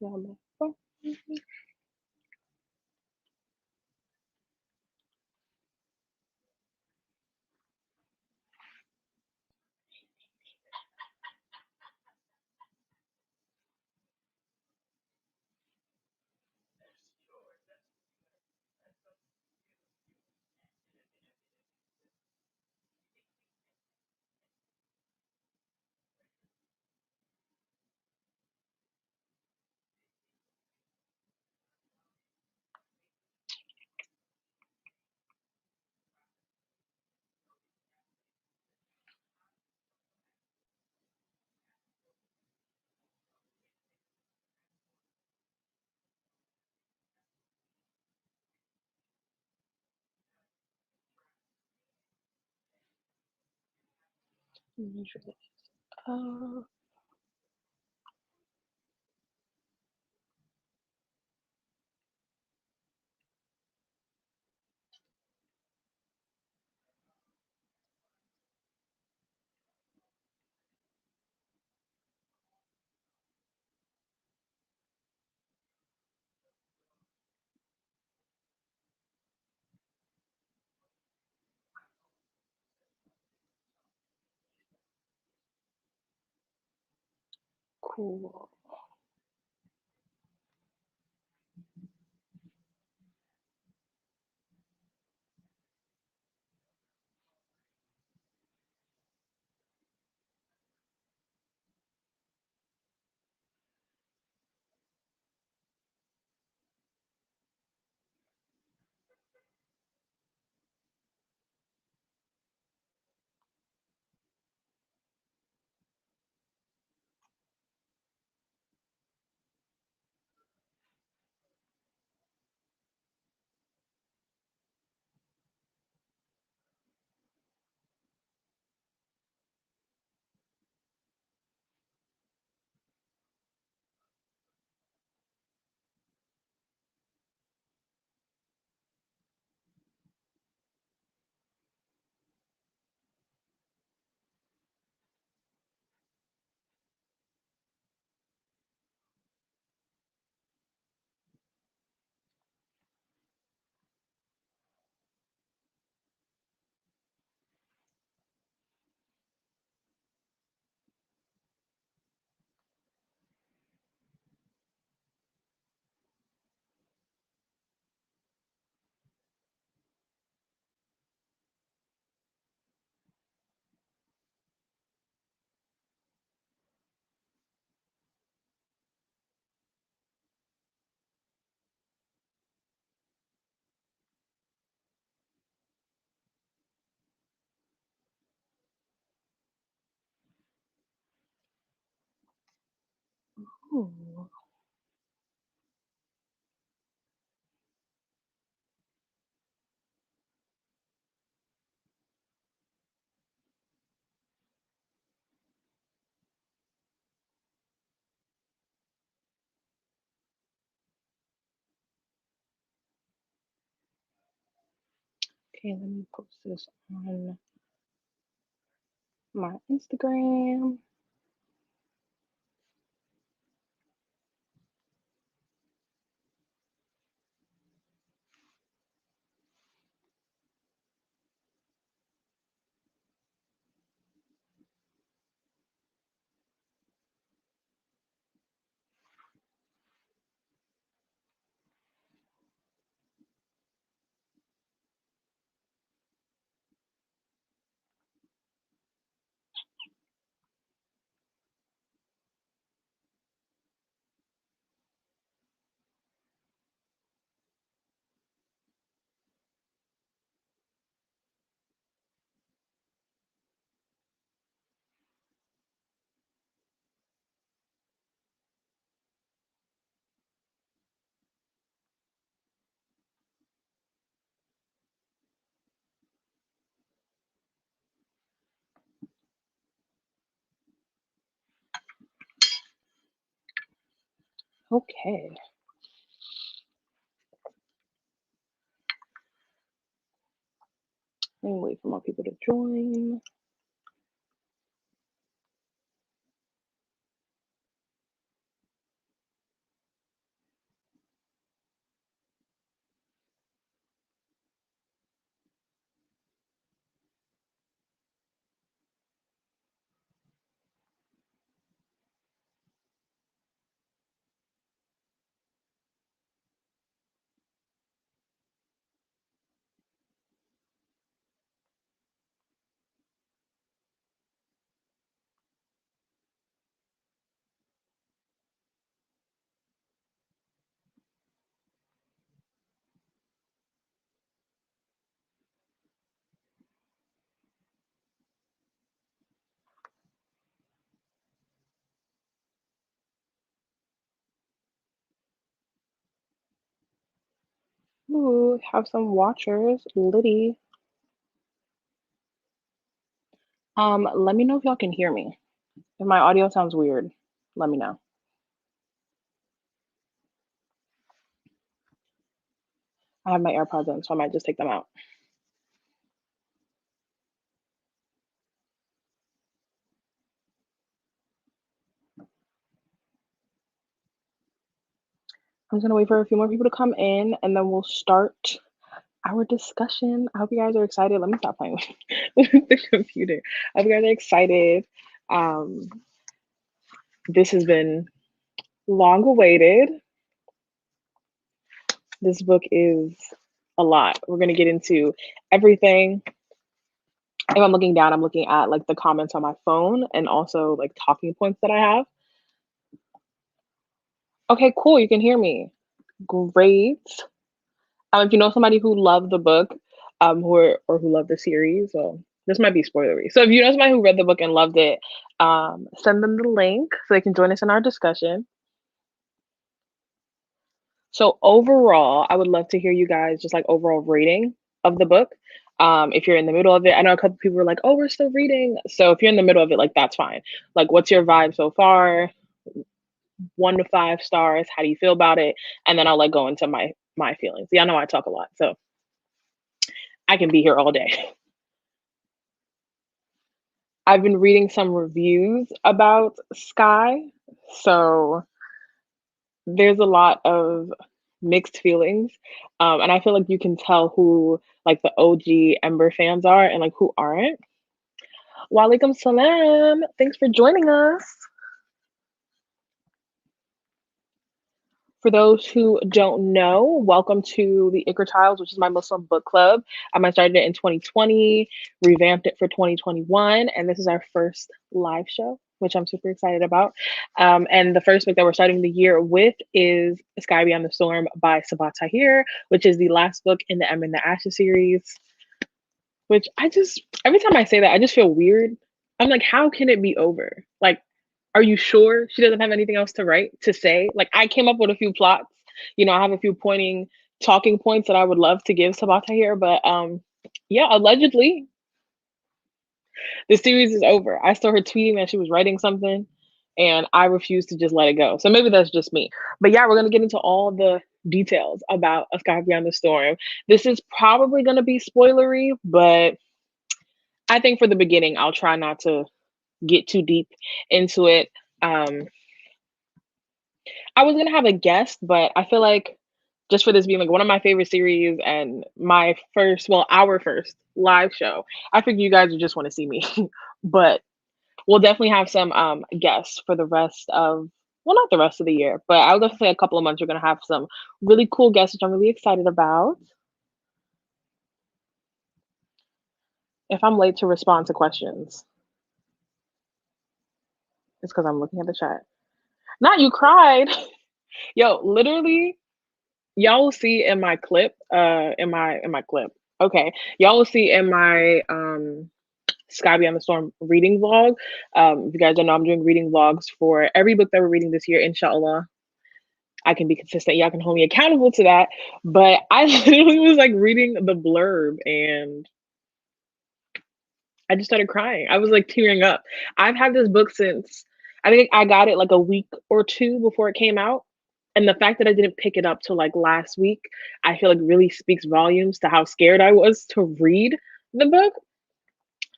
Y'all my phone. Measure this up. Cool. Ooh. Okay, let me post this on my Instagram. Okay. Let me wait for more people to join. Ooh, have some watchers. Liddy. Let me know if y'all can hear me. If my audio sounds weird, let me know. I have my AirPods in, so I might just take them out. I'm just gonna wait for a few more people to come in and then we'll start our discussion. I hope you guys are excited. Let me stop playing with the computer. I hope you guys are excited. Um, this has been long awaited. This book is a lot. We're gonna get into everything. If I'm looking down, I'm looking at like the comments on my phone and also like talking points that I have. Okay, cool. You can hear me. Great. If you know somebody who loved the book, or who loved the series, well, this might be spoilery. So if you know somebody who read the book and loved it, send them the link so they can join us in our discussion. So overall, I would love to hear you guys just like overall rating of the book. If you're in the middle of it, I know a couple people were like, "Oh, we're still reading." So if you're in the middle of it, like that's fine. Like, what's your vibe so far? 1 to 5 stars. How do you feel about it? And then I'll like go into my feelings. Yeah, I know I talk a lot, so I can be here all day. I've been reading some reviews about Sky, so there's a lot of mixed feelings. And I feel like you can tell who like the OG Ember fans are and like who aren't. Walaikum salam. Thanks for joining us. For those who don't know, welcome to the Iqra Trials, which is my Muslim book club. I started it in 2020, revamped it for 2021, and this is our first live show, which I'm super excited about. And the first book that we're starting the year with is Sky Beyond the Storm by Sabaa Tahir, which is the last book in the M in the Ashes series. Which every time I say that, I just feel weird. I'm like, how can it be over? Like, are you sure she doesn't have anything else to write to say? Like, I came up with a few plots. I have a few talking points that I would love to give Sabaa Tahir, but yeah, allegedly the series is over. I saw her tweeting that she was writing something, and I refuse to just let it go. So maybe that's just me. But yeah, we're gonna get into all the details about A Sky Beyond the Storm. This is probably gonna be spoilery, but I think for the beginning, I'll try not to get too deep into it. I was gonna have a guest, but I feel like just for this being like one of my favorite series and our first live show, I figured you guys would just want to see me. But we'll definitely have some guests for the rest of not the rest of the year, but I would definitely say a couple of months we're gonna have some really cool guests, which I'm really excited about. If I'm late to respond to questions, it's because I'm looking at the chat. Not you cried. Yo, literally, y'all will see in my clip, in my clip. Okay. Y'all will see in my Sky Beyond the Storm reading vlog. If you guys don't know, I'm doing reading vlogs for every book that we're reading this year, inshallah. I can be consistent. Y'all can hold me accountable to that. But I literally was like reading the blurb and I just started crying. I was like tearing up. I've had this book since I think I got it like a week or two before it came out. And the fact that I didn't pick it up till like last week, I feel like really speaks volumes to how scared I was to read the book.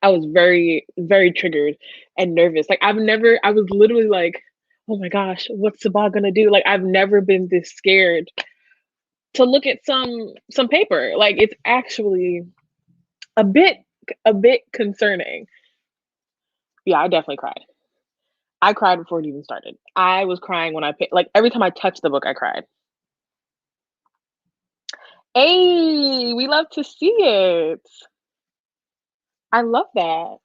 I was very, very triggered and nervous. Like I was literally like, oh my gosh, what's Sabaa gonna do? Like I've never been this scared to look at some paper. Like it's actually a bit concerning. Yeah, I definitely cried. I cried before it even started. I was crying when like every time I touched the book, I cried. Hey, we love to see it. I love that.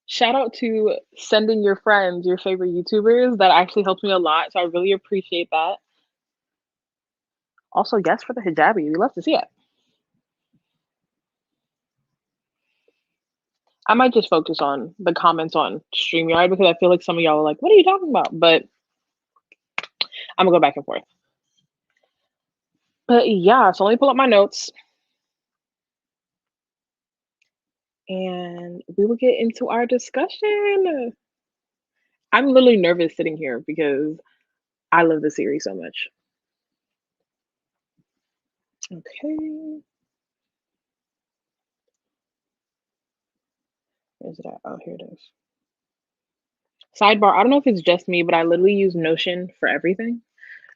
Shout out to sending your friends your favorite YouTubers. That actually helps me a lot. So I really appreciate that. Also, yes for the hijabi. We love to see it. I might just focus on the comments on StreamYard because I feel like some of y'all are like, what are you talking about? But I'm gonna go back and forth. But yeah, so let me pull up my notes and we will get into our discussion. I'm literally nervous sitting here because I love the series so much. Okay. Where's it at? Oh, here it is. Sidebar, I don't know if it's just me, but I literally use Notion for everything.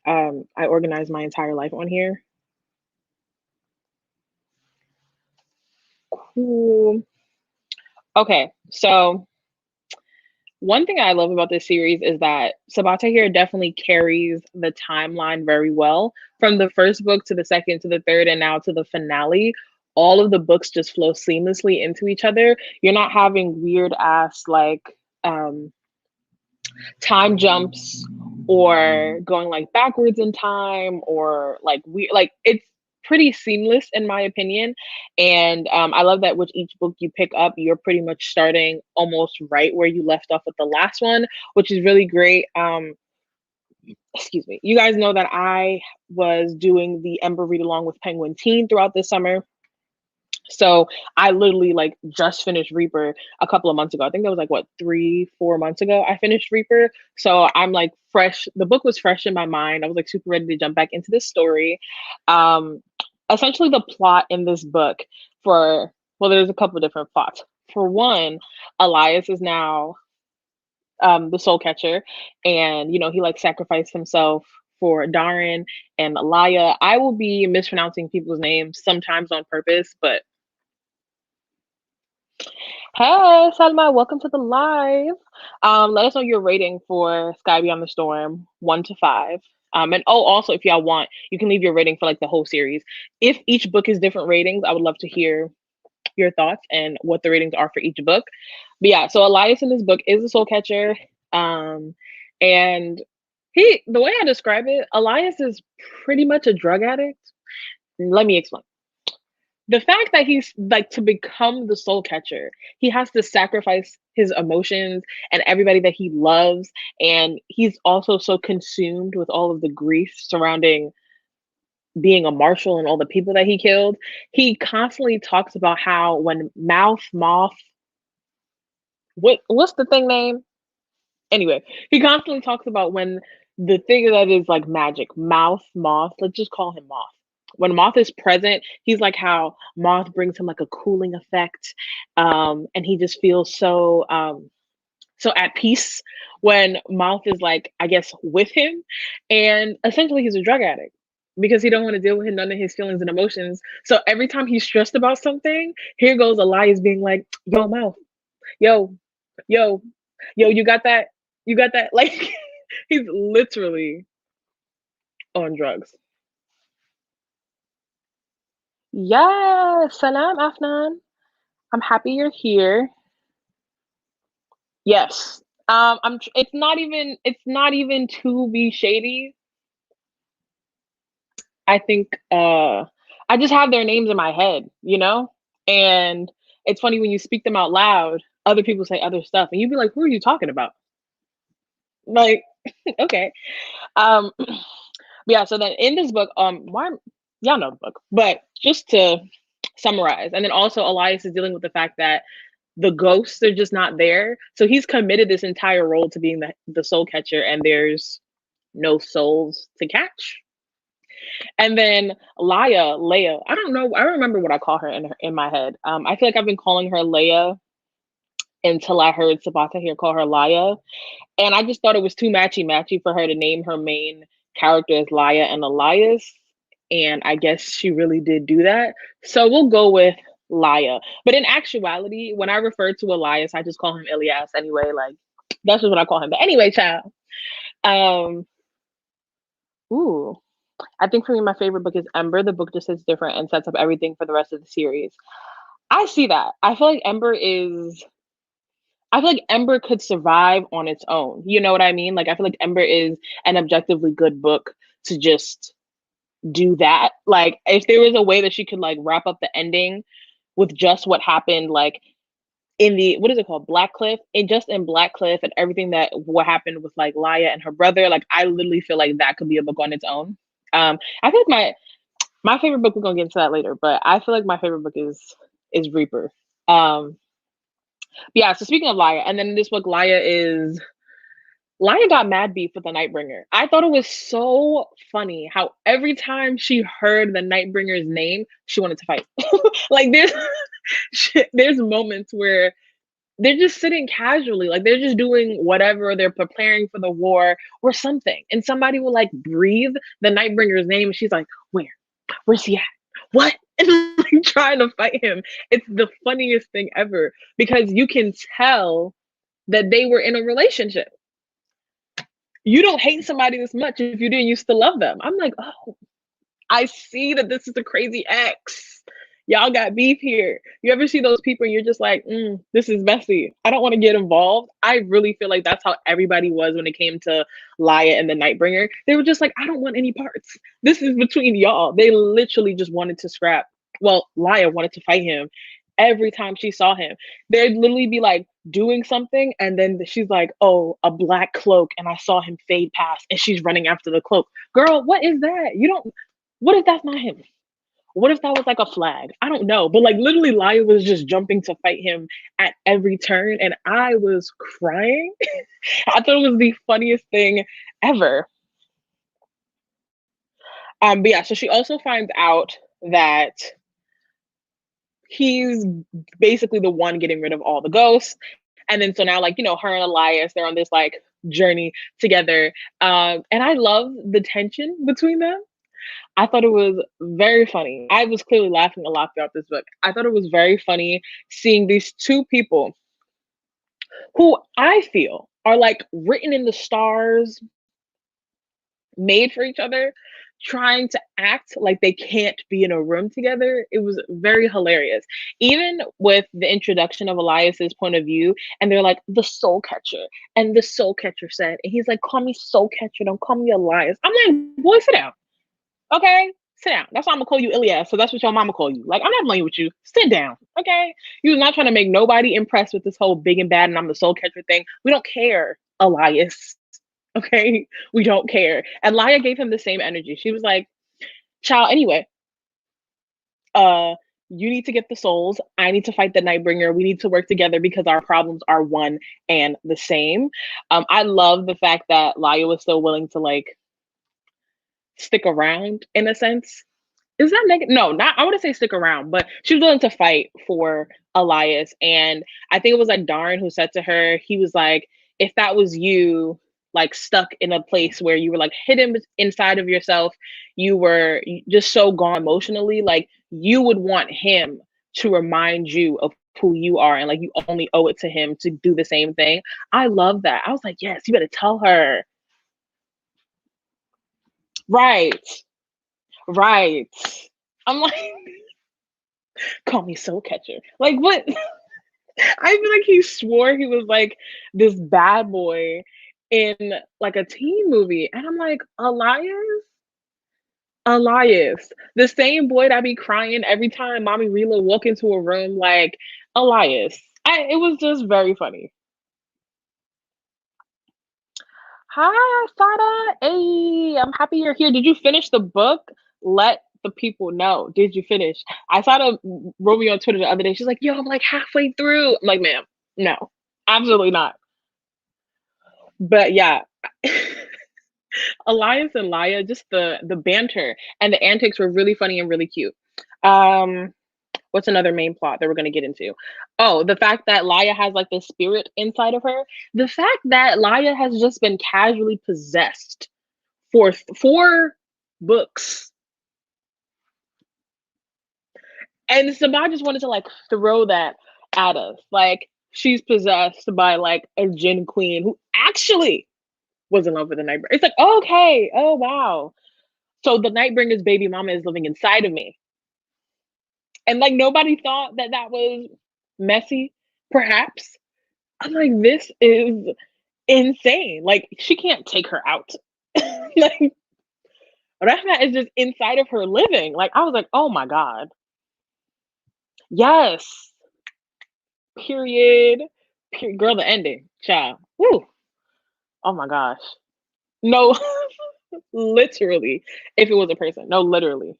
I organize my entire life on here. Cool. Okay, so one thing I love about this series is that Sabaa Tahir definitely carries the timeline very well. From the first book to the second to the third and now to the finale, all of the books just flow seamlessly into each other. You're not having weird ass um time jumps or going like backwards in time or like we like it's pretty seamless in my opinion. And I love that with each book you pick up you're pretty much starting almost right where you left off with the last one, which is really great. Excuse me, you guys know that I was doing the Ember read along with Penguin Teen throughout this summer, so I literally like just finished Reaper a couple of months ago. I think that was like what 3, 4 months ago I finished Reaper. So I'm like fresh. The book was fresh in my mind. I was like super ready to jump back into this story. Um, Essentially, the plot in this book for well, there's a couple of different plots. For one, Elias is now the soul catcher, and he like sacrificed himself for Darren and Alaya. I will be mispronouncing people's names sometimes on purpose, but hey, Salma, welcome to the live. Let us know your rating for Sky Beyond the Storm, 1 to 5. And oh, also, if y'all want, you can leave your rating for like the whole series. If each book is different ratings, I would love to hear your thoughts and what the ratings are for each book. But yeah, so Elias in this book is a soul catcher. And the way I describe it, Elias is pretty much a drug addict. Let me explain. The fact that he's like to become the soul catcher, he has to sacrifice his emotions and everybody that he loves, and he's also so consumed with all of the grief surrounding being a marshal and all the people that he killed. He constantly talks about how when moth what's the thing name, anyway, he constantly talks about when the thing that is like magic, moth, let's just call him Moth. When Moth is present, he's like how Moth brings him like a cooling effect. And he just feels so at peace when Moth is like, I guess, with him. And essentially he's a drug addict because he don't want to deal with none of his feelings and emotions. So every time he's stressed about something, here goes Elias being like, yo, Moth, yo, yo, yo, you got that? You got that? Like he's literally on drugs. Yes, salam Afnan. I'm happy you're here. Yes. It's not even to be shady. I think I just have their names in my head. And it's funny when you speak them out loud, other people say other stuff and you'd be like, who are you talking about? Like, okay. Um yeah, so then in this book, why y'all know the book, but just to summarize, and then also Elias is dealing with the fact that the ghosts are just not there. So he's committed this entire role to being the soul catcher, and there's no souls to catch. And then Leia, I don't know, I don't remember what I call her in my head. I feel like I've been calling her Leia until I heard Sabaa Tahir call her Laya. And I just thought it was too matchy for her to name her main character as Laya and Elias. And I guess she really did do that. So we'll go with Laya. But in actuality, when I refer to Elias, I just call him Elias anyway. Like that's just what I call him. But anyway, child. Um, ooh. I think for me, my favorite book is Ember. The book just is different and sets up everything for the rest of the series. I see that. I feel like Ember could survive on its own. You know what I mean? Like I feel like Ember is an objectively good book to just do that. Like if there was a way that she could like wrap up the ending with just what happened, like in the what is it called, Black Cliff, and just in Black Cliff and everything that what happened with like Laya and her brother, like I literally feel like that could be a book on its own. I feel like My favorite book, we're gonna get into that later, but I feel like my favorite book is Reaper. Um, yeah, so speaking of Laya, and then in this book, Laya got mad beef with the Nightbringer. I thought it was so funny how every time she heard the Nightbringer's name, she wanted to fight. Like there's moments where they're just sitting casually, like they're just doing whatever, they're preparing for the war or something. And somebody will like breathe the Nightbringer's name, and she's like, Where? Where's he at? What? And like trying to fight him. It's the funniest thing ever because you can tell that they were in a relationship. You don't hate somebody this much if you didn't used to love them. I'm like, oh, I see that this is a crazy ex. Y'all got beef here. You ever see those people and you're just like, this is messy. I don't want to get involved. I really feel like that's how everybody was when it came to Laya and the Nightbringer. They were just like, I don't want any parts. This is between y'all. They literally just wanted to scrap. Well, Laya wanted to fight him every time she saw him. They'd literally be like doing something, and then she's like, oh, a black cloak, and I saw him fade past, and she's running after the cloak. Girl, what is that? You don't, what if that's not him? What if that was like a flag? I don't know. But like literally Laya was just jumping to fight him at every turn, and I was crying. I thought it was the funniest thing ever. But yeah, so she also finds out that he's basically the one getting rid of all the ghosts. And then so now, like, you know, her and Elias, they're on this like journey together. And I love the tension between them. I thought it was very funny. I was clearly laughing a lot throughout this book. I thought it was very funny seeing these two people who I feel are like written in the stars, made for each other, trying to act like they can't be in a room together. It was very hilarious. Even with the introduction of Elias's point of view, and they're like, the soul catcher. And the soul catcher said, and he's like, call me soul catcher, don't call me Elias. I'm like, boy, sit down. Okay, sit down. That's why I'm gonna call you Ilias. So that's what your mama call you. Like, I'm not playing with you. Sit down. Okay. You was not trying to make nobody impressed with this whole big and bad and I'm the soul catcher thing. We don't care, Elias. Okay. We don't care. And Laya gave him the same energy. She was like, child, anyway, uh, you need to get the souls. I need to fight the Nightbringer. We need to work together because our problems are one and the same. I love the fact that Laya was so willing to like stick around in a sense. Is that negative? No, not, I wouldn't say stick around, but she was willing to fight for Elias. And I think it was like Darn who said to her, he was like, if that was you, like stuck in a place where you were like hidden inside of yourself, you were just so gone emotionally, like you would want him to remind you of who you are. And like you only owe it to him to do the same thing. I love that. I was like, yes, you better tell her. Right. Right. I'm like, call me soul catcher. Like what? I feel like he swore he was like this bad boy in like a teen movie. And I'm like, Elias? Elias. The same boy that be crying every time Mommy Rila walk into a room, like Elias. It was just very funny. Hi, Sada. Hey, I'm happy you're here. Did you finish the book? Let the people know. Did you finish? I saw wrote me on Twitter the other day. She's like, yo, I'm like halfway through. I'm like, ma'am, no, absolutely not. But yeah, Alliance and Laya, just the banter and the antics were really funny and really cute. Um, what's another main plot that we're gonna get into? Oh, the fact that Laya has like the spirit inside of her. The fact that Laya has just been casually possessed for 4 books. And Sabaa just wanted to like throw that at us. Like she's possessed by like a Jinn queen who actually was in love with the Nightbringer. It's like, okay, oh wow. So the Nightbringer's baby mama is living inside of me. And like nobody thought that that was messy, perhaps. I'm like, this is insane. Like she can't take her out. Like Rahma is just inside of her living. Like I was like, oh my God. Yes. Period. Period. Girl, the ending. Child. Woo. Oh my gosh. No, literally. If it was a person. No, literally.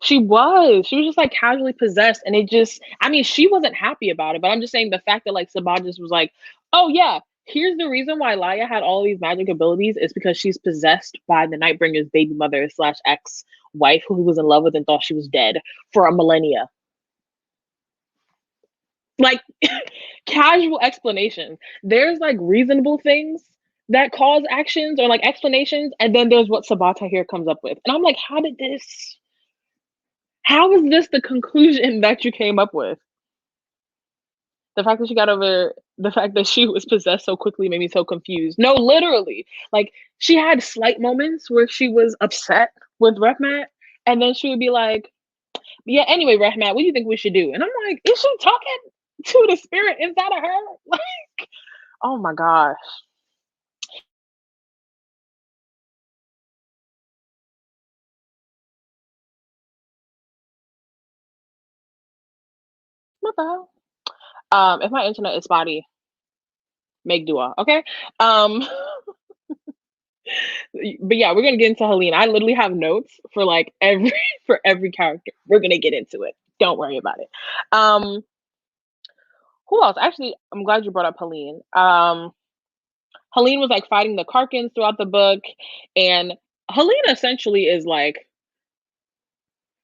She was. She was just like casually possessed. And it just, I mean, she wasn't happy about it. But I'm just saying the fact that like Sabah just was like, oh yeah, here's the reason why Laya had all these magic abilities is because she's possessed by the Nightbringer's baby mother slash ex wife who he was in love with and thought she was dead for a millennia. Like casual explanation. There's like reasonable things that cause actions or like explanations, and then there's what Sabaa Tahir comes up with. And I'm like, how is this the conclusion that you came up with? The fact that she got over the fact that she was possessed so quickly made me so confused. No, literally. Like she had slight moments where she was upset with Rahmat, and then she would be like, yeah, anyway, Rahmat, what do you think we should do? And I'm like, is she talking to the spirit inside of her? Like, oh my gosh. What the hell? If my internet is spotty, make dua, okay? Um, but yeah, we're gonna get into Helene. I literally have notes for like every for every character. We're gonna get into it. Don't worry about it. Um, who else? Actually, I'm glad you brought up Helene. Helene was like fighting the Karkins throughout the book, and Helene essentially is like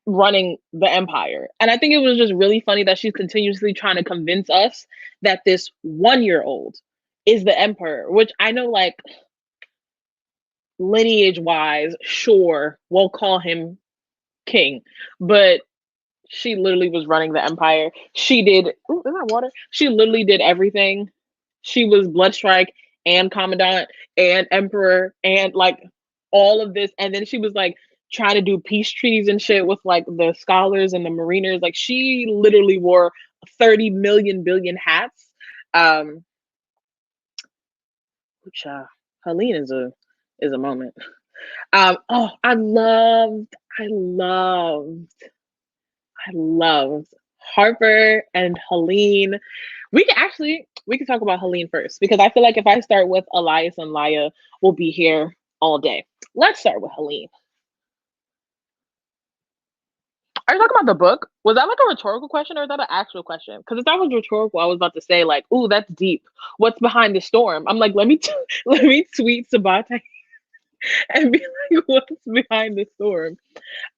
running the empire. And I think it was just really funny that she's continuously trying to convince us that this 1-year old is the emperor, which I know like lineage wise, sure, we'll call him king, but she literally was running the empire. She did, ooh, is that water? She literally did everything. She was Bloodstrike and Commandant and Emperor and like all of this. And then she was like trying to do peace treaties and shit with like the scholars and the mariners. Like she literally wore 30 million billion hats. Um, which Helene is a moment. Oh, I loved Harper and Helene. We can talk about Helene first because I feel like if I start with Elias and Laya, we'll be here all day. Let's start with Helene. Are you talking about the book? Was that like a rhetorical question or is that an actual question? Because if that was rhetorical, I was about to say like, "Ooh, that's deep. What's behind the storm?" I'm like, let me tweet Sabata and be like, "What's behind the storm?"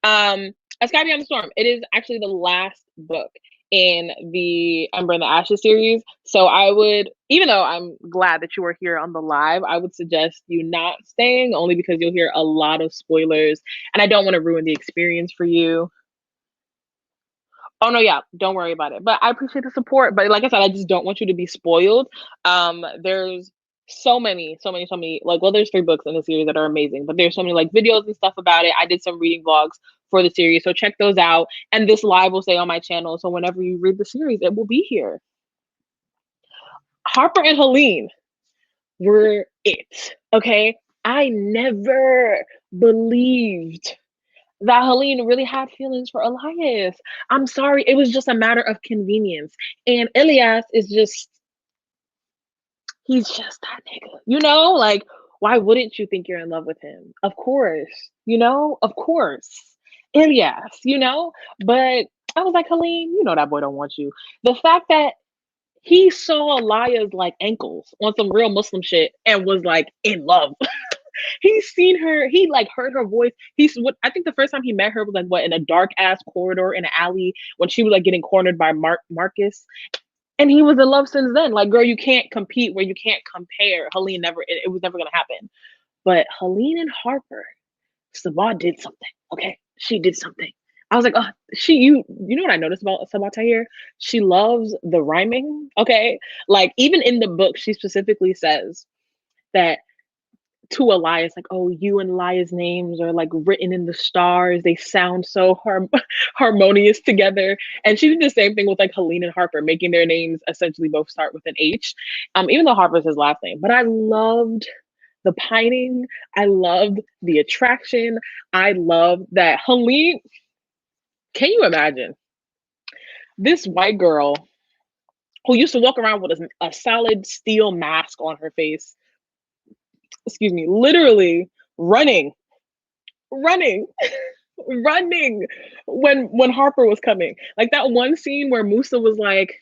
A Sky Beyond the Storm. It is actually the last book in the Ember and the Ashes series. So I would, even though I'm glad that you were here on the live, I would suggest you not staying only because you'll hear a lot of spoilers and I don't want to ruin the experience for you. Oh no, yeah, don't worry about it. But I appreciate the support. But like I said, I just don't want you to be spoiled. There's so many, like, well, there's 3 books in the series that are amazing, but there's so many like videos and stuff about it. I did some reading vlogs for the series, so check those out. And this live will stay on my channel, so whenever you read the series, it will be here. Harper and Helene were it. Okay, I never believed that Helene really had feelings for Elias. I'm sorry, it was just a matter of convenience. And Elias is just, he's just that nigga. You know, like, why wouldn't you think you're in love with him? Of course, of course. Elias, But I was like, Helene, you know that boy don't want you. The fact that he saw Laya's like ankles on some real Muslim shit and was like in love. He's seen her. He like heard her voice. He's what I think the first time he met her was like what in a dark ass corridor in an alley when she was like getting cornered by Marcus, and he was in love since then. Like, girl, you can't compete where you can't compare. Helene never. It was never gonna happen. But Helene and Harper, Sabah did something. Okay, she did something. I was like, oh, you know what I noticed about Sabah Tahir? She loves the rhyming. Okay, like even in the book, she specifically says that to Elias, like, oh, you and Elias' names are like written in the stars. They sound so harmonious together. And she did the same thing with like Helene and Harper, making their names essentially both start with an H. Even though Harper's his last name. But I loved the pining. I loved the attraction. I loved that Helene. Can you imagine this white girl who used to walk around with a solid steel mask on her face? Excuse me, literally running. running when Harper was coming. Like that one scene where Musa was like,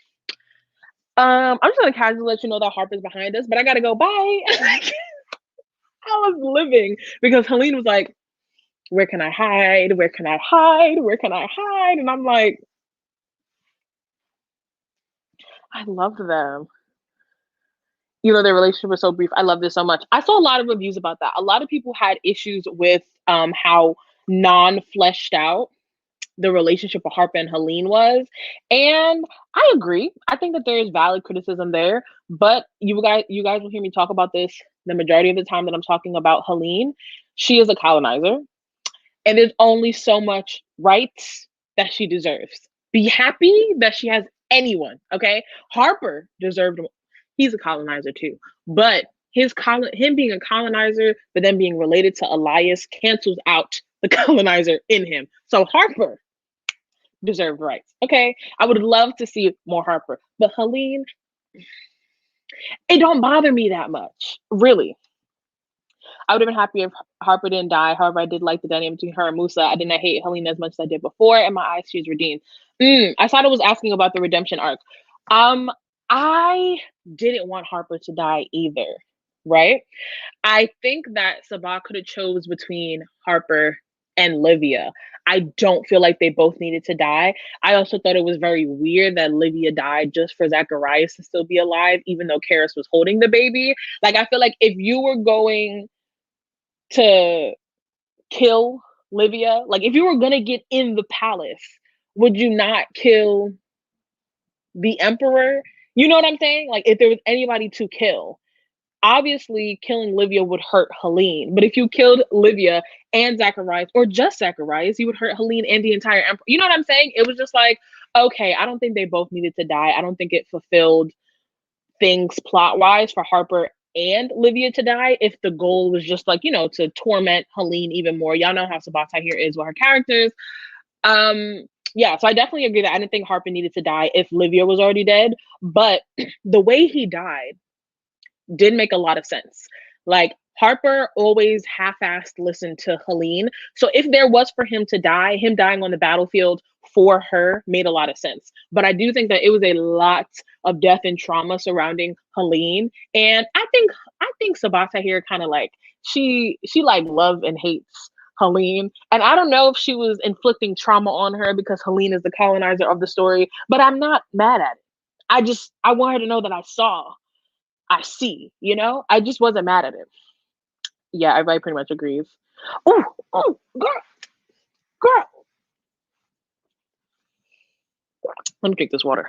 I'm just gonna casually let you know that Harper's behind us, but I gotta go. Bye. I was living because Helene was like, where can I hide? Where can I hide? Where can I hide? And I'm like, I loved them. You know, their relationship was so brief. I love this so much. I saw a lot of reviews about that. A lot of people had issues with how non-fleshed out the relationship of Harper and Helene was. And I agree. I think that there is valid criticism there. But you guys will hear me talk about this the majority of the time that I'm talking about Helene. She is a colonizer. And there's only so much rights that she deserves. Be happy that she has anyone, okay? Harper deserved, he's a colonizer too. But him being a colonizer, but then being related to Elias cancels out the colonizer in him. So Harper deserved rights, okay? I would love to see more Harper. But Helene, it don't bother me that much, really. I would have been happy if Harper didn't die. However, I did like the dynamic between her and Musa. I did not hate Helena as much as I did before. In my eyes, she's redeemed. I thought it was asking about the redemption arc. I didn't want Harper to die either, right? I think that Sabaa could have chose between Harper and Livia. I don't feel like they both needed to die. I also thought it was very weird that Livia died just for Zacharias to still be alive, even though Karis was holding the baby. Like, I feel like if you were going to kill Livia, like if you were gonna get in the palace, would you not kill the emperor? You know what I'm saying? Like if there was anybody to kill, obviously killing Livia would hurt Helene. But if you killed Livia and Zacharias, or just Zacharias, you would hurt Helene and the entire emperor. You know what I'm saying? It was just like, okay, I don't think they both needed to die. I don't think it fulfilled things plot wise for Harper and Livia to die if the goal was just like, to torment Helene even more. Y'all know how Sabaa Tahir is with her characters. Yeah, so I definitely agree that I didn't think Harper needed to die if Livia was already dead. But the way he died did make a lot of sense. Like Harper always half-assed listened to Helene. So if there was for him to die, him dying on the battlefield for her made a lot of sense. But I do think that it was a lot of death and trauma surrounding Helene. And I think Sabaa Tahir kind of like she like love and hates Helene. And I don't know if she was inflicting trauma on her because Helene is the colonizer of the story, but I'm not mad at it. I want her to know that I see, I just wasn't mad at it. Yeah, everybody pretty much agrees. Oh, oh, girl, let me drink this water.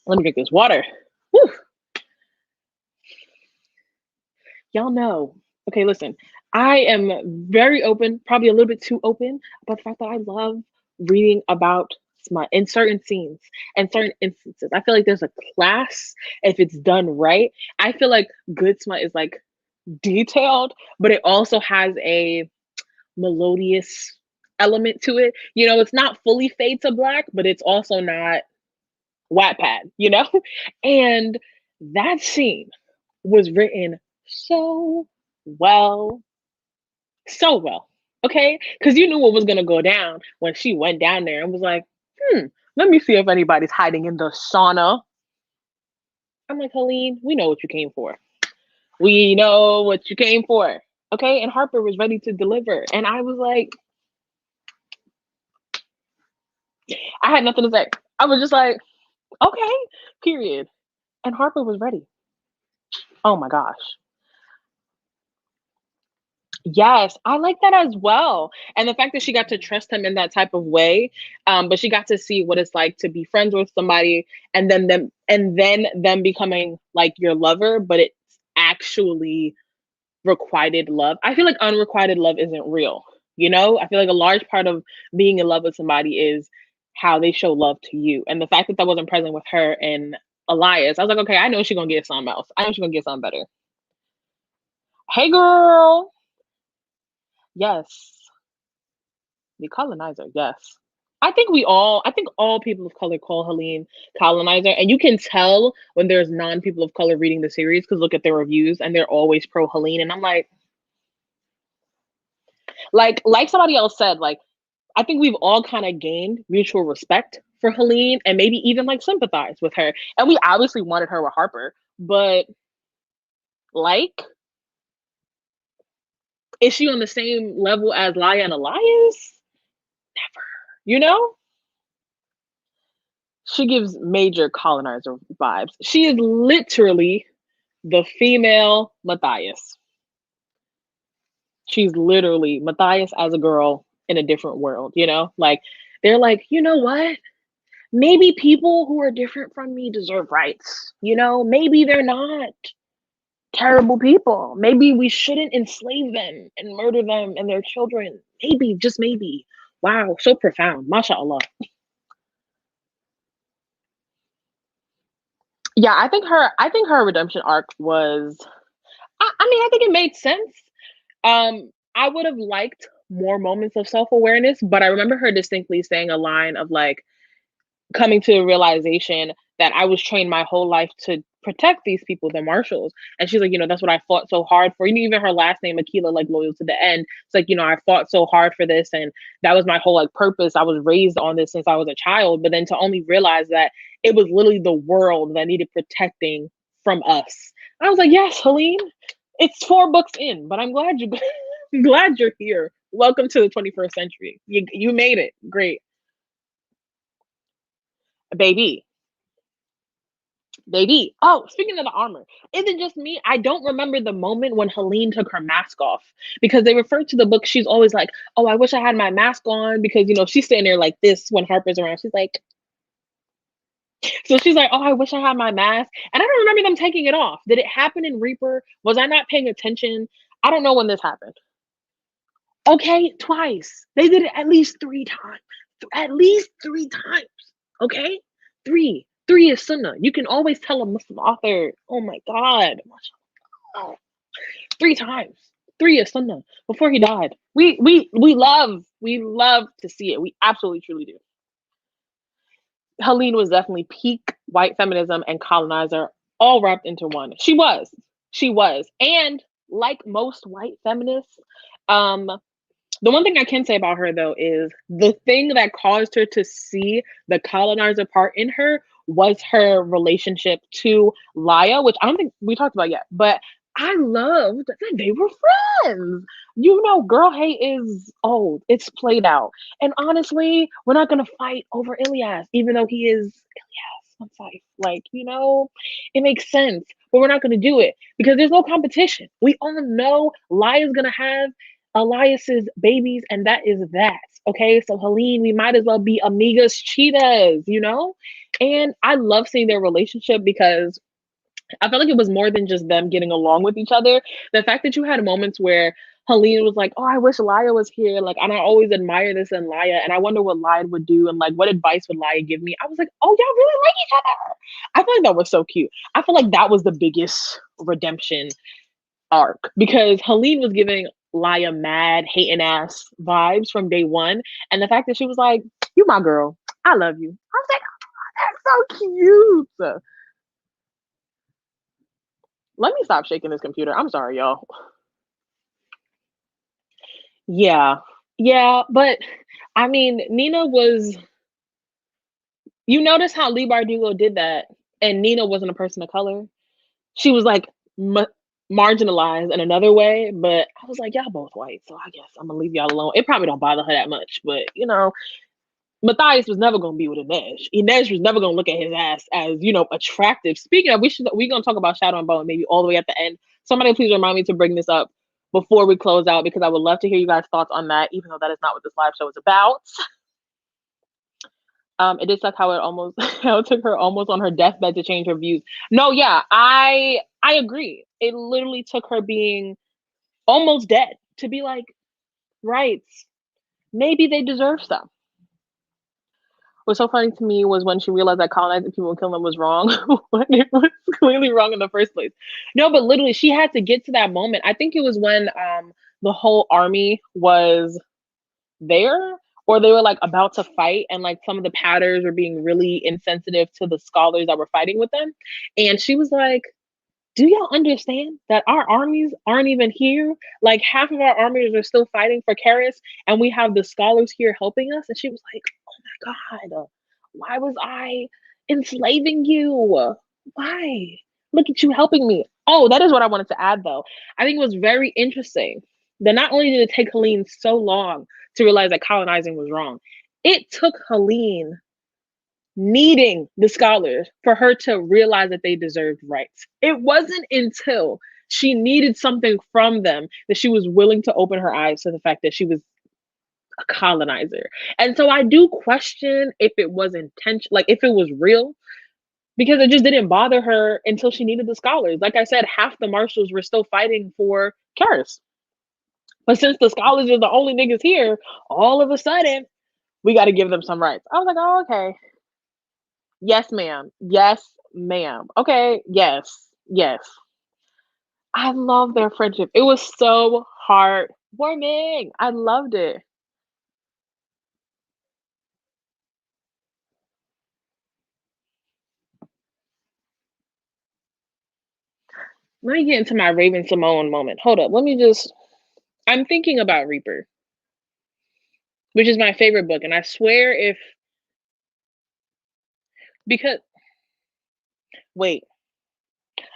Let me drink this water. Whew. Y'all know. Okay, listen, I am very open, probably a little bit too open about the fact that I love reading about smut in certain scenes and certain instances. I feel like there's a class if it's done right. I feel like good smut is like detailed, but it also has a melodious element to it. It's not fully fade to black, but it's also not Wattpad. And that scene was written so well, so well. Okay, because you knew what was gonna go down when she went down there and was like, let me see if anybody's hiding in the sauna. I'm like, Helene, we know what you came for. We know what you came for. Okay, and Harper was ready to deliver, and I was like, I had nothing to say. I was just like, okay, period. And Harper was ready. Oh my gosh. Yes, I like that as well. And the fact that she got to trust him in that type of way, but she got to see what it's like to be friends with somebody and then them becoming like your lover, but it's actually requited love. I feel like unrequited love isn't real. I feel like a large part of being in love with somebody is how they show love to you. And the fact that that wasn't present with her and Elias, I was like, okay, I know she's gonna get something else. I know she's gonna get something better. Hey, girl. Yes, the colonizer. Yes. I think all people of color call Helene colonizer, and you can tell when there's non-people of color reading the series because look at their reviews and they're always pro Helene, and I'm like, Like somebody else said, like, I think we've all kind of gained mutual respect for Helene and maybe even like sympathize with her. And we obviously wanted her with Harper, but like, is she on the same level as Laya and Elias? Never. You know? She gives major colonizer vibes. She is literally the female Matthias. She's literally Matthias as a girl in a different world, you know? Like, they're like, you know what? Maybe people who are different from me deserve rights. You know, maybe they're not terrible people. Maybe we shouldn't enslave them and murder them and their children. Maybe, just maybe. Wow, so profound. MashaAllah. Yeah, I think her redemption arc was I mean, I think it made sense. I would have liked more moments of self-awareness, but I remember her distinctly saying a line of like, coming to a realization that I was trained my whole life to protect these people, the marshals. And she's like, that's what I fought so hard for. Even her last name, Akila, like loyal to the end. It's like, I fought so hard for this, and that was my whole like purpose. I was raised on this since I was a child. But then to only realize that it was literally the world that needed protecting from us. I was like, yes, Helene, it's 4 books in, but I'm glad you glad you're here. Welcome to the 21st century. You made it. Great. Baby, baby. Oh, speaking of the armor, is it just me? I don't remember the moment when Helene took her mask off, because they refer to the book. She's always like, "Oh, I wish I had my mask on," because she's sitting there like this when Harper's around. She's like, so she's like, "Oh, I wish I had my mask," and I don't remember them taking it off. Did it happen in Reaper? Was I not paying attention? I don't know when this happened. Okay, twice. They did it at least 3 times. At least 3 times. Okay, three. Three is sunnah. You can always tell a Muslim author. Oh my God. 3 times. Three is sunnah before he died. We love to see it. We absolutely truly do. Helene was definitely peak white feminism and colonizer all wrapped into one. She was. And like most white feminists, um, the one thing I can say about her though is the thing that caused her to see the colonizer part in her was her relationship to Laya, which I don't think we talked about yet, but I loved that they were friends. Girl hate is old. It's played out. And honestly, we're not gonna fight over Ilyas, even though he is Ilyas. I'm sorry. Like, it makes sense. But we're not gonna do it because there's no competition. We all know Laya's gonna have Elias's babies, and that is that. Okay, so Helene, we might as well be amigas cheetahs. And I love seeing their relationship because I felt like it was more than just them getting along with each other. The fact that you had moments where Helene was like, "Oh, I wish Laya was here." Like, and I always admire this in Laya, and I wonder what Laya would do, and like, what advice would Laya give me? I was like, "Oh, y'all really like each other." I feel like that was so cute. I feel like that was the biggest redemption arc because Helene was giving Laya mad hating ass vibes from day one, and the fact that she was like, "You my girl, I love you." I was like, "Oh, that's so cute." Let me stop shaking this computer. I'm sorry, y'all. Yeah. Yeah, but I mean, Nina was you notice how Lee Bardugo did that and Nina wasn't a person of color? She was like marginalized in another way, but I was like, y'all both white, so I guess I'm gonna leave y'all alone. It probably don't bother her that much, but Matthias was never gonna be with Inej. Inej was never gonna look at his ass as, attractive. Speaking of, we're gonna talk about Shadow and Bone maybe all the way at the end. Somebody please remind me to bring this up before we close out because I would love to hear you guys' thoughts on that, even though that is not what this live show is about. It did suck how it almost how it took her almost on her deathbed to change her views. No, yeah, I agree. It literally took her being almost dead to be like, right, maybe they deserve some. What's so funny to me was when she realized that colonizing people and killing them was wrong when it was clearly wrong in the first place. No, but literally, she had to get to that moment. I think it was when the whole army was there, or they were like about to fight, and like some of the patters were being really insensitive to the scholars that were fighting with them, and she was like, do y'all understand that our armies aren't even here? Like half of our armies are still fighting for Karis, and we have the scholars here helping us. And she was like, oh my God, why was I enslaving you? Why? Look at you helping me. Oh, that is what I wanted to add though. I think it was very interesting that not only did it take Helene so long to realize that colonizing was wrong, it took Helene needing the scholars for her to realize that they deserved rights. It wasn't until she needed something from them that she was willing to open her eyes to the fact that she was a colonizer. And so I do question if it was intentional, like if it was real, because it just didn't bother her until she needed the scholars. Like I said, half the marshals were still fighting for Karis. But since the scholars are the only niggas here, all of a sudden, we got to give them some rights. I was like, oh, okay. Yes, ma'am. Yes, ma'am. Okay. Yes. Yes. I love their friendship. It was so heartwarming. I loved it. Let me get into my Raven Simone moment. Hold up. Let me just. I'm thinking about Reaper, which is my favorite book. And I swear if. Because. Wait.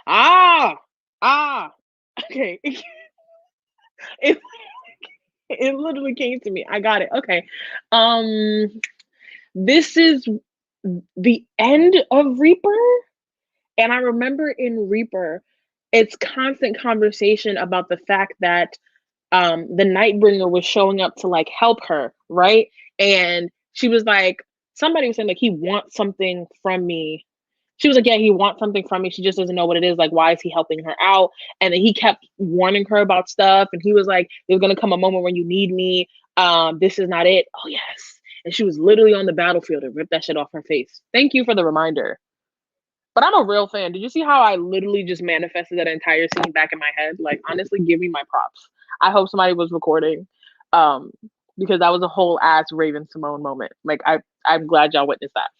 Ah! Ah! Okay. It, it literally came to me. I got it. Okay. Um. This is the end of Reaper. And I remember in Reaper, it's constant conversation about the fact that the Nightbringer was showing up to like help her, right? And she was like, somebody was saying like he wants something from me. She was like, yeah, he wants something from me. She just doesn't know what it is. Like, why is he helping her out? And then he kept warning her about stuff. And he was like, there's gonna come a moment when you need me. This is not it. Oh yes. And she was literally on the battlefield and ripped that shit off her face. Thank you for the reminder. But I'm a real fan. Did you see how I literally just manifested that entire scene back in my head? Like, honestly, give me my props. I hope somebody was recording, um, because that was a whole ass Raven Simone moment. Like, I'm glad y'all witnessed that.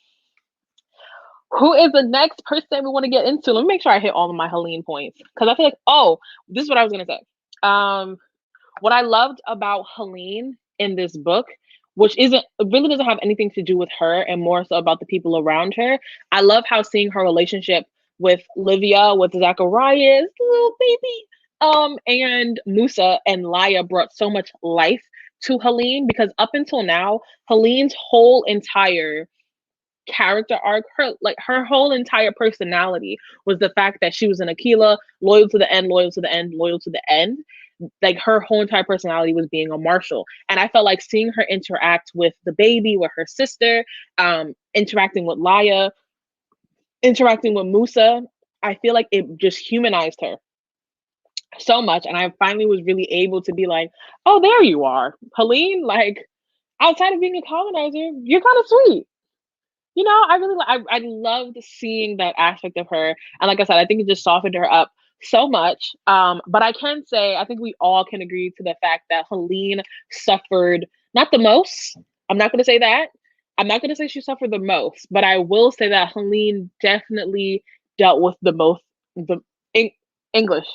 Who is the next person we want to get into? Let me make sure I hit all of my Helene points because I feel like, oh, this is what I was gonna say. What I loved about Helene in this book, which isn't really doesn't have anything to do with her and more so about the people around her. I love how seeing her relationship with Livia, with Zacharias, little baby, and Musa and Laya brought so much life to Helene because up until now, Helene's whole entire character arc, her whole entire personality was the fact that she was an Aquila, loyal to the end, loyal to the end, loyal to the end. Like her whole entire personality was being a marshal. And I felt like seeing her interact with the baby, with her sister, interacting with Laya, interacting with Musa, I feel like it just humanized her so much. And I finally was really able to be like, oh, there you are, Helene. Like, outside of being a colonizer, you're kind of sweet. You know, I loved seeing that aspect of her. And like I said, I think it just softened her up so much. But I can say I think we all can agree to the fact that Helene suffered not the most. I'm not gonna say that. I'm not gonna say she suffered the most, but I will say that Helene definitely dealt with the most the English.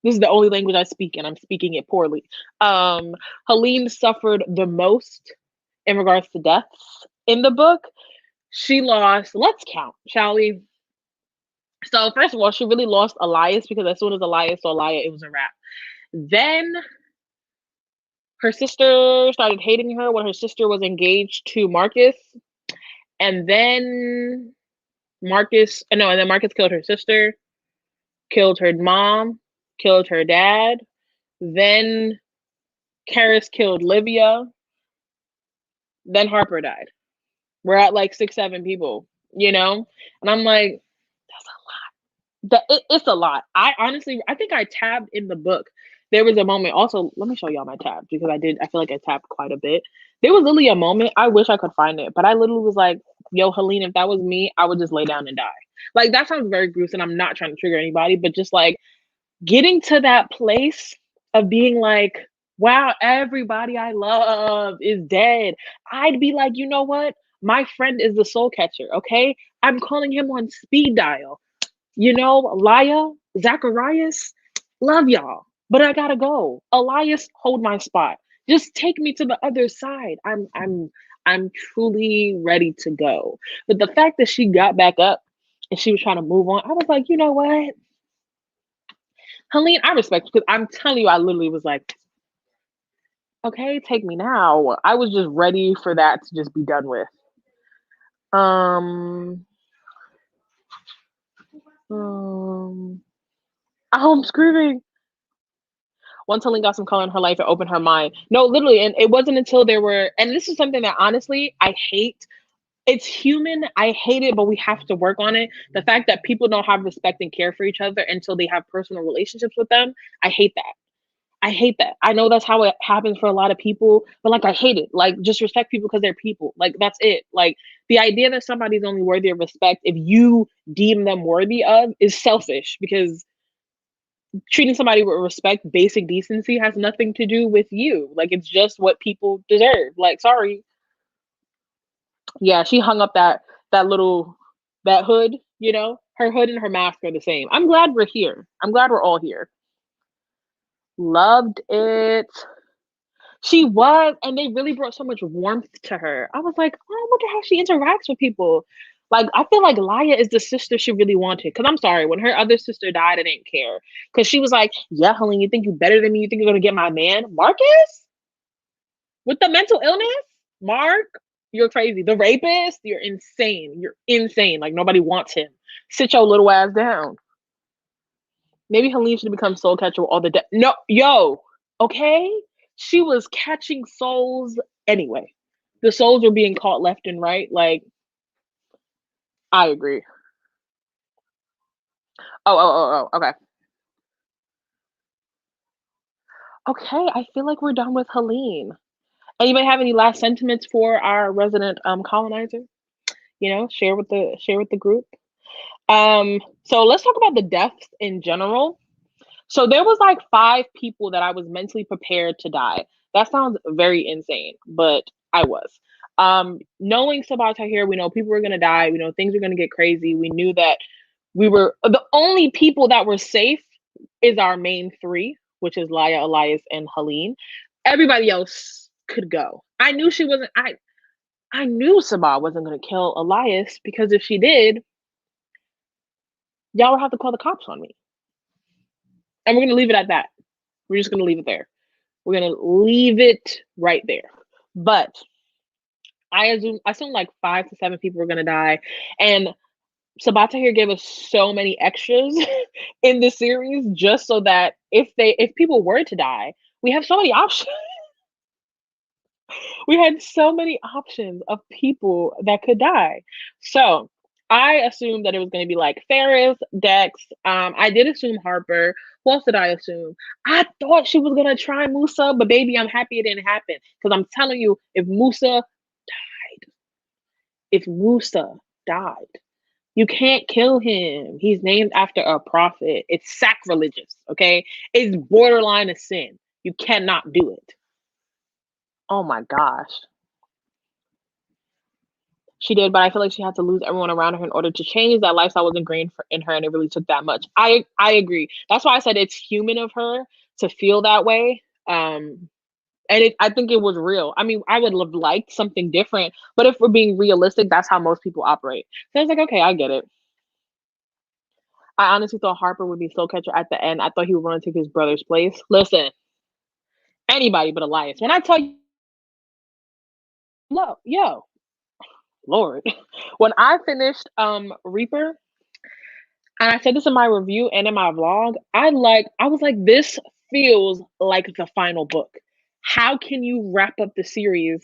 This is the only language I speak, and I'm speaking it poorly. Helene suffered the most in regards to deaths in the book. She lost, let's count, shall we? So, first of all, she really lost Elias because as soon as Elias saw Laya, it was a wrap. Then her sister started hating her when her sister was engaged to Marcus. And then and then Marcus killed her sister, killed her mom, killed her dad. Then Karis killed Livia. Then Harper died. We're at like 6, 7 people, you know? And I'm like, it's a lot. I think I tabbed in the book. There was a moment. Also, let me show y'all my tab because I feel like I tabbed quite a bit. There was literally a moment. I wish I could find it, but I literally was like, "Yo, Helene, if that was me, I would just lay down and die." Like that sounds very gruesome. I'm not trying to trigger anybody, but just like getting to that place of being like, "Wow, everybody I love is dead." I'd be like, you know what? My friend is the soul catcher. Okay, I'm calling him on speed dial. You know, Laya, Zacharias, love y'all, but I gotta go. Elias, hold my spot. Just take me to the other side. I'm truly ready to go. But the fact that she got back up and she was trying to move on, I was like, you know what? Helene, I respect you because I'm telling you, I literally was like, okay, take me now. I was just ready for that to just be done with. Um, um I'm screaming. Once Helene got some color in her life, it opened her mind. No, literally, and it wasn't until there were, and this is something that honestly I hate. It's human. I hate it, but we have to work on it. The fact that people don't have respect and care for each other until they have personal relationships with them, I hate that. I hate that. I know that's how it happens for a lot of people, but like I hate it. Like just respect people because they're people. Like that's it. Like the idea that somebody's only worthy of respect if you deem them worthy of is selfish because treating somebody with respect, basic decency has nothing to do with you. Like it's just what people deserve. Like sorry. Yeah, she hung up that little that hood, you know? Her hood and her mask are the same. I'm glad we're here. I'm glad we're all here. Loved it. She was, and they really brought so much warmth to her. I was like, oh, look at how she interacts with people. Like, I feel like Laya is the sister she really wanted. Cause I'm sorry, when her other sister died, I didn't care. Cause she was like, yeah, Helene, you think you're better than me? You think you're gonna get my man? Marcus? With the mental illness? Mark? You're crazy. The rapist? You're insane. You're insane. Like nobody wants him. Sit your little ass down. Maybe Helene should become soul catcher with all the no, yo, okay? She was catching souls anyway. The souls were being caught left and right. Like, I agree. Okay. Okay, I feel like we're done with Helene. Anybody have any last sentiments for our resident colonizer? You know, share with the group. So let's talk about the deaths in general. So there was like 5 people that I was mentally prepared to die. That sounds very insane, but I was. Knowing Sabaa Tahir, we know people were gonna die. We know things were gonna get crazy. We knew that we were the only people that were safe is our main 3, which is Laya, Elias, and Helene. Everybody else could go. I knew she wasn't. I knew Sabaa wasn't gonna kill Elias because if she did, y'all would have to call the cops on me. And we're gonna leave it at that. We're just gonna leave it there. We're gonna leave it right there. But I assume like 5 to 7 people were gonna die, and Sabaa Tahir gave us so many extras in the series just so that if people were to die, we have so many options. We had so many options of people that could die. So I assumed that it was going to be like Ferris, Dex. I did assume Harper. Who else did I assume? I thought she was going to try Musa, but baby, I'm happy it didn't happen. Because I'm telling you, if Musa died, you can't kill him. He's named after a prophet. It's sacrilegious, okay? It's borderline a sin. You cannot do it. Oh my gosh. She did, but I feel like she had to lose everyone around her in order to change. That lifestyle was ingrained in her, and it really took that much. I agree. That's why I said it's human of her to feel that way. And I think it was real. I mean, I would have liked something different, but if we're being realistic, that's how most people operate. So I was like, okay, I get it. I honestly thought Harper would be soul catcher at the end. I thought he would run to take his brother's place. Listen, anybody but Elias. When I tell you, yo, Lord, when I finished Reaper, and I said this in my review and in my vlog, I was like, this feels like the final book. How can you wrap up the series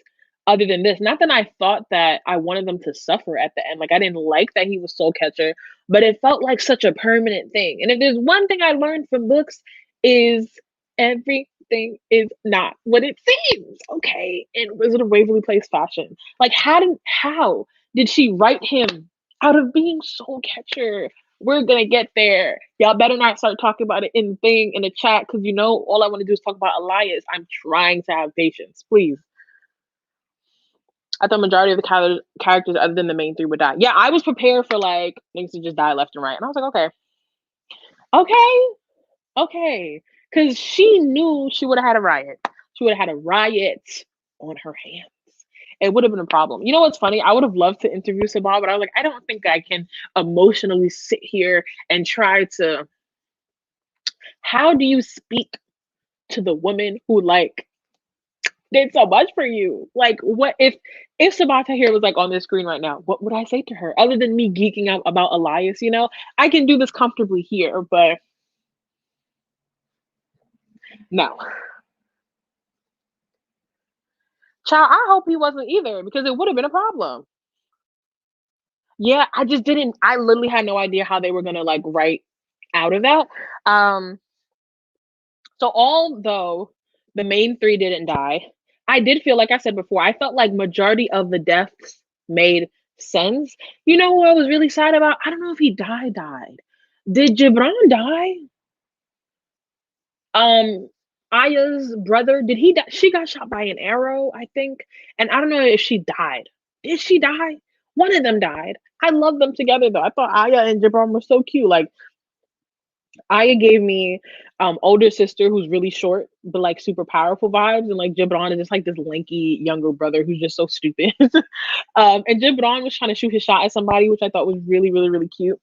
other than this? Not that I thought that I wanted them to suffer at the end. Like I didn't like that he was soul catcher, but it felt like such a permanent thing. And if there's one thing I learned from books is everything is not what it seems. Okay. In Wizard of Waverly Place fashion. Like how did she write him out of being soul catcher? We're gonna get there. Y'all better not start talking about it in the chat because you know all I want to do is talk about Elias. I'm trying to have patience, please. I thought majority of the characters other than the main 3 would die. Yeah, I was prepared for like things to just die left and right, and I was like, okay. Okay, okay, because she knew she would have had a riot. She would have had a riot on her hands. It would have been a problem. You know what's funny? I would have loved to interview Sabah, but I was like, I don't think I can emotionally sit here and try to. How do you speak to the woman who like did so much for you? Like, what if Sabaa Tahir was like on the screen right now? What would I say to her other than me geeking out about Elias? You know, I can do this comfortably here, but no, child. I hope he wasn't either because it would have been a problem. Yeah, I just didn't. I literally had no idea how they were gonna like write out of that. Um, so although the main three didn't die, I did feel like I said before, I felt like majority of the deaths made sense. You know who I was really sad about? I don't know if he died. Did Gibran die? Um, Aya's brother, did he die? She got shot by an arrow, I think. And I don't know if she died. Did she die? One of them died. I love them together though. I thought Aya and Gibran were so cute. Like Aya gave me older sister who's really short but like super powerful vibes, and like Gibran is just like this lanky younger brother who's just so stupid. And Gibran was trying to shoot his shot at somebody, which I thought was really, really, really cute.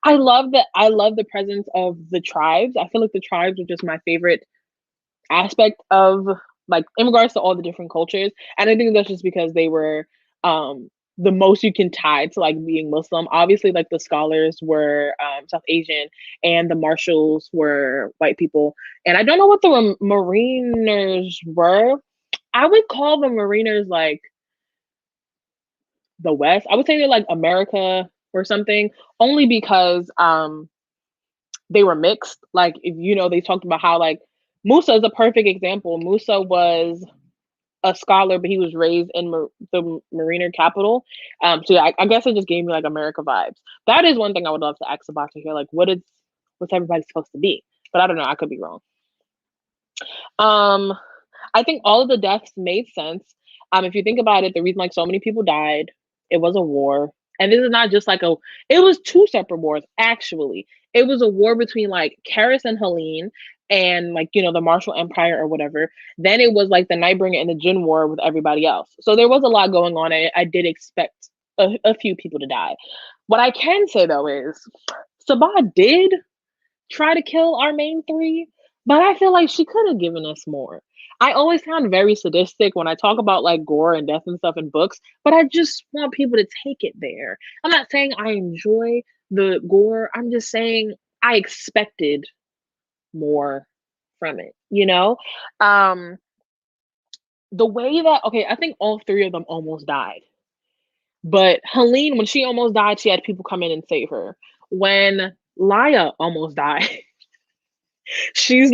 I love that. I love the presence of the tribes. I feel like the tribes are just my favorite aspect of like in regards to all the different cultures. And I think that's just because they were the most you can tie to like being Muslim. Obviously, like the scholars were South Asian and the marshals were white people. And I don't know what the mariners were. I would call the mariners like the West. I would say they're like America or something, only because they were mixed. Like if you know, they talked about how like Musa is a perfect example. Musa was a scholar, but he was raised in the Mariner capital. So yeah, I guess it just gave me like America vibes. That is one thing I would love to ask about to hear, like what's everybody supposed to be? But I don't know. I could be wrong. Um, I think all of the deaths made sense. If you think about it, the reason like so many people died, it was a war. And this is not just like it was two separate wars, actually. It was a war between like Karis and Helene and like, you know, the Marshall Empire or whatever. Then it was like the Nightbringer and the Jin War with everybody else. So there was a lot going on. And I did expect a few people to die. What I can say though is Sabah did try to kill our main three, but I feel like she could have given us more. I always sound very sadistic when I talk about like gore and death and stuff in books, but I just want people to take it there. I'm not saying I enjoy the gore. I'm just saying I expected more from it, you know? Um the way that okay, I think all three of them almost died. But Helene, when she almost died, she had people come in and save her. When Laya almost died, she's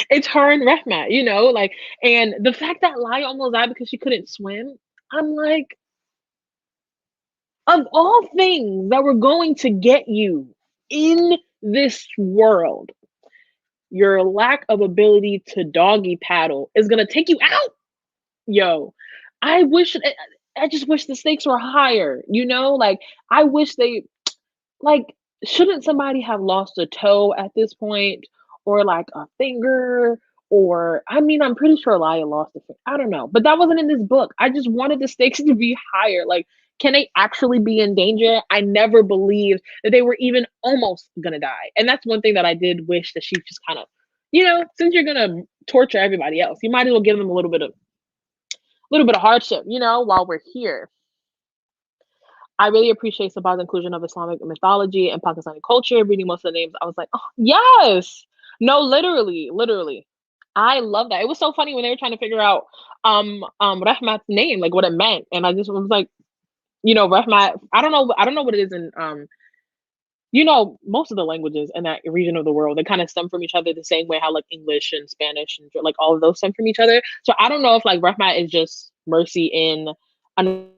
it's her and Rahmat, you know, like, and the fact that Laya almost died because she couldn't swim, I'm like, of all things that were going to get you in this world, your lack of ability to doggy paddle is gonna take you out. Yo, I wish, I just wish the stakes were higher, you know, like, I wish they, like, shouldn't somebody have lost a toe at this point or like a finger? Or I mean, I'm pretty sure Laya lost a finger. I don't know, but that wasn't in this book. I just wanted the stakes to be higher. Like, can they actually be in danger? I never believed that they were even almost gonna die. And that's one thing that I did wish that she just kind of, you know, since you're gonna torture everybody else, you might as well give them a little bit of hardship, you know, while we're here. I really appreciate Sabah's inclusion of Islamic mythology and Pakistani culture. Reading most of the names, I was like, oh, yes. No, literally, literally. I love that. It was so funny when they were trying to figure out Rahmat's name, like what it meant. And I just was like, you know, Rahmat, I don't know what it is in you know, most of the languages in that region of the world, they kind of stem from each other the same way how like English and Spanish and like all of those stem from each other. So I don't know if like Rahmat is just mercy in an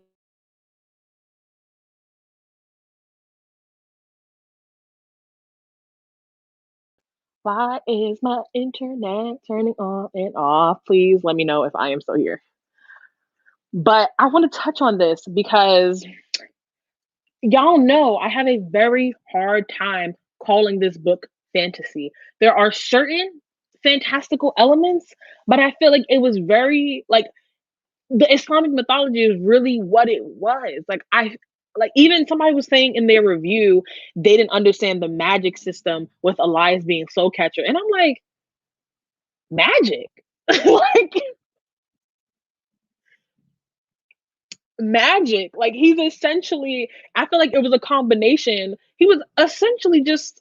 why is my internet turning on and off? Please let me know if I am still here. But I want to touch on this because y'all know I have a very hard time calling this book fantasy. There are certain fantastical elements, but I feel like it was very like the Islamic mythology is really what it was. Like even somebody was saying in their review they didn't understand the magic system with Elias being soul catcher, and I'm like, magic, like magic. Like he's essentially. I feel like it was a combination. He was essentially just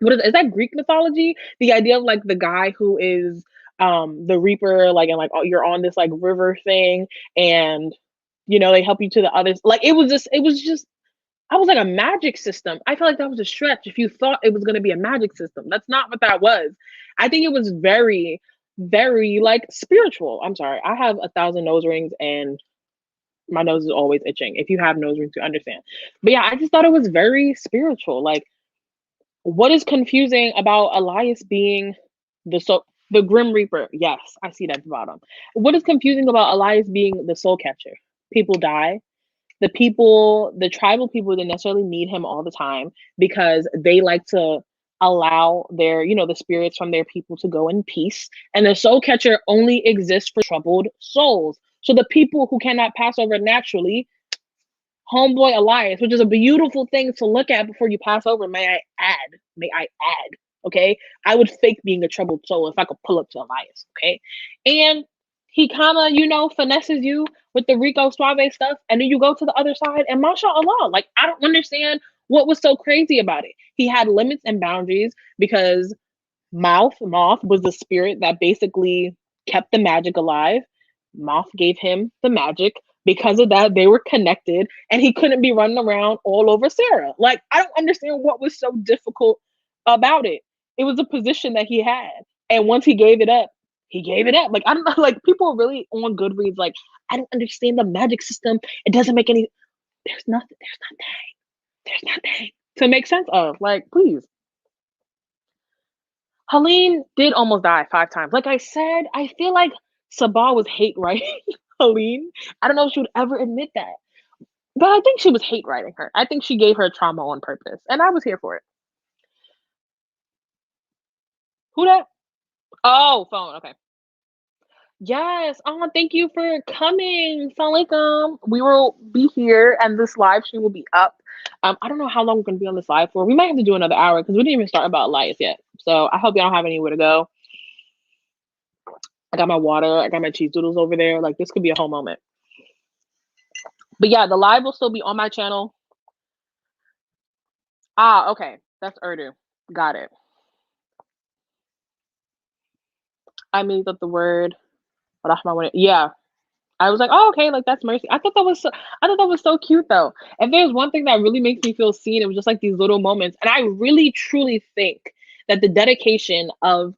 is that Greek mythology? The idea of like the guy who is the reaper, like, and like, oh, you're on this like river thing, and they help you to the others. Like it was just I was like a magic system. I feel like that was a stretch if you thought it was going to be a magic system. That's not what that was. I think it was very, very like spiritual. I'm sorry. I have 1,000 nose rings and my nose is always itching. If you have nose rings, you understand. But yeah, I just thought it was very spiritual. Like, what is confusing about Elias being the Grim Reaper? Yes, I see that at the bottom. What is confusing about Elias being the soul catcher? People die. The tribal people didn't necessarily need him all the time because they like to allow the spirits from their people to go in peace. And the soul catcher only exists for troubled souls. So the people who cannot pass over naturally, homeboy Elias, which is a beautiful thing to look at before you pass over. May I add, okay? I would fake being a troubled soul if I could pull up to Elias, okay? And he kind of, finesses you with the Rico Suave stuff, and then you go to the other side, and mashallah, like, I don't understand what was so crazy about it. He had limits and boundaries because Moth was the spirit that basically kept the magic alive. Moth gave him the magic. Because of that, they were connected, and he couldn't be running around all over Sarah. Like, I don't understand what was so difficult about it. It was a position that he had. And once he gave it up, he gave it up. Like, I don't know, like, people are really on Goodreads, like, I don't understand the magic system. It doesn't make any there's nothing to make sense of. Like, please. Helene did almost die 5 times. Like I said, I feel like Sabaa was hate writing Helene. I don't know if she would ever admit that. But I think she was hate writing her. I think she gave her trauma on purpose, and I was here for it. Who that? Oh, phone. Okay. Yes. Oh, thank you for coming. Assalamu alaikum. We will be here, and this live stream will be up. I don't know how long we're gonna be on this live for. We might have to do another hour because we didn't even start about Elias yet. So I hope y'all don't have anywhere to go. I got my water. I got my cheese doodles over there. Like, this could be a whole moment. But yeah, the live will still be on my channel. Ah, okay. That's Urdu. Got it. I made up the word. Yeah. I was like, oh, okay, like that's mercy. I thought that was so cute though. If there's one thing that really makes me feel seen, it was just like these little moments. And I really truly think that the dedication of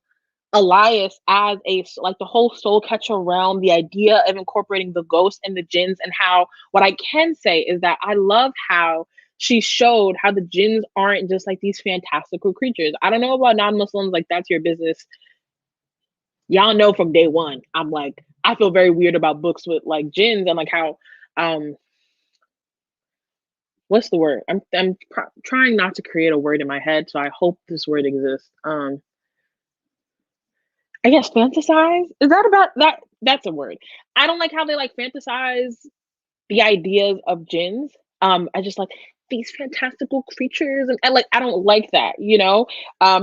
Elias as like the whole soul catcher realm, the idea of incorporating the ghosts and the jinns, and how what I can say is that I love how she showed how the jinns aren't just like these fantastical creatures. I don't know about non-Muslims, like that's your business. Y'all know from day one, I'm like, I feel very weird about books with like jinns and like how what's the word? I'm trying not to create a word in my head, so I hope this word exists. I guess fantasize? Is that about that? That's a word. I don't like how they like fantasize the ideas of jinns. I just like these fantastical creatures, and like I don't like that.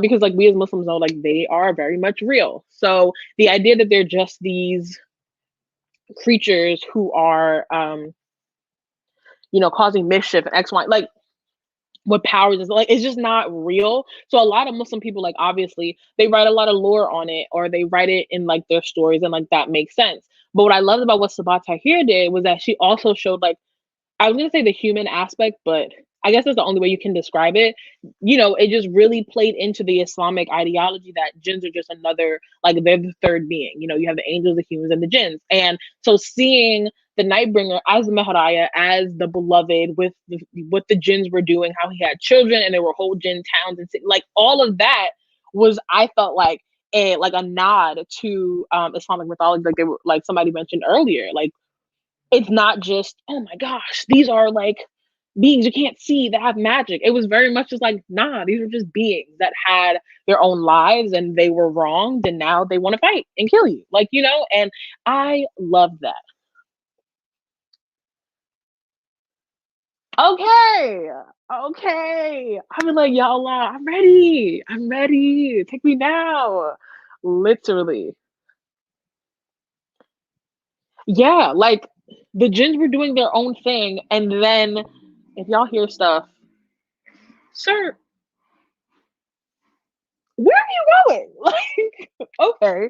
Because like we as Muslims know, like they are very much real. So the idea that they're just these creatures who are, causing mischief and X, Y, like what powers is like, it's just not real. So a lot of Muslim people, like obviously they write a lot of lore on it, or they write it in like their stories, and like that makes sense. But what I loved about what Sabaa Tahir did was that she also showed like, I was gonna say the human aspect, but I guess that's the only way you can describe it. It just really played into the Islamic ideology that jinns are just another, like they're the third being. You have the angels, the humans, and the jinns. And so seeing the Nightbringer as Mehraya, as the beloved, with what the jinns were doing, how he had children, and there were whole jinn towns, and like all of that was, I felt like a nod to Islamic mythology, like they were, like somebody mentioned earlier, like it's not just, oh my gosh, these are like beings you can't see that have magic. It was very much just like, nah, these were just beings that had their own lives and they were wronged and now they want to fight and kill you. Like, and I love that. Okay. Okay. I've been like, ya Allah, I'm ready. I'm ready. Take me now. Literally. Yeah, like the jinns were doing their own thing, and then if y'all hear stuff, sir, where are you going? Like, okay.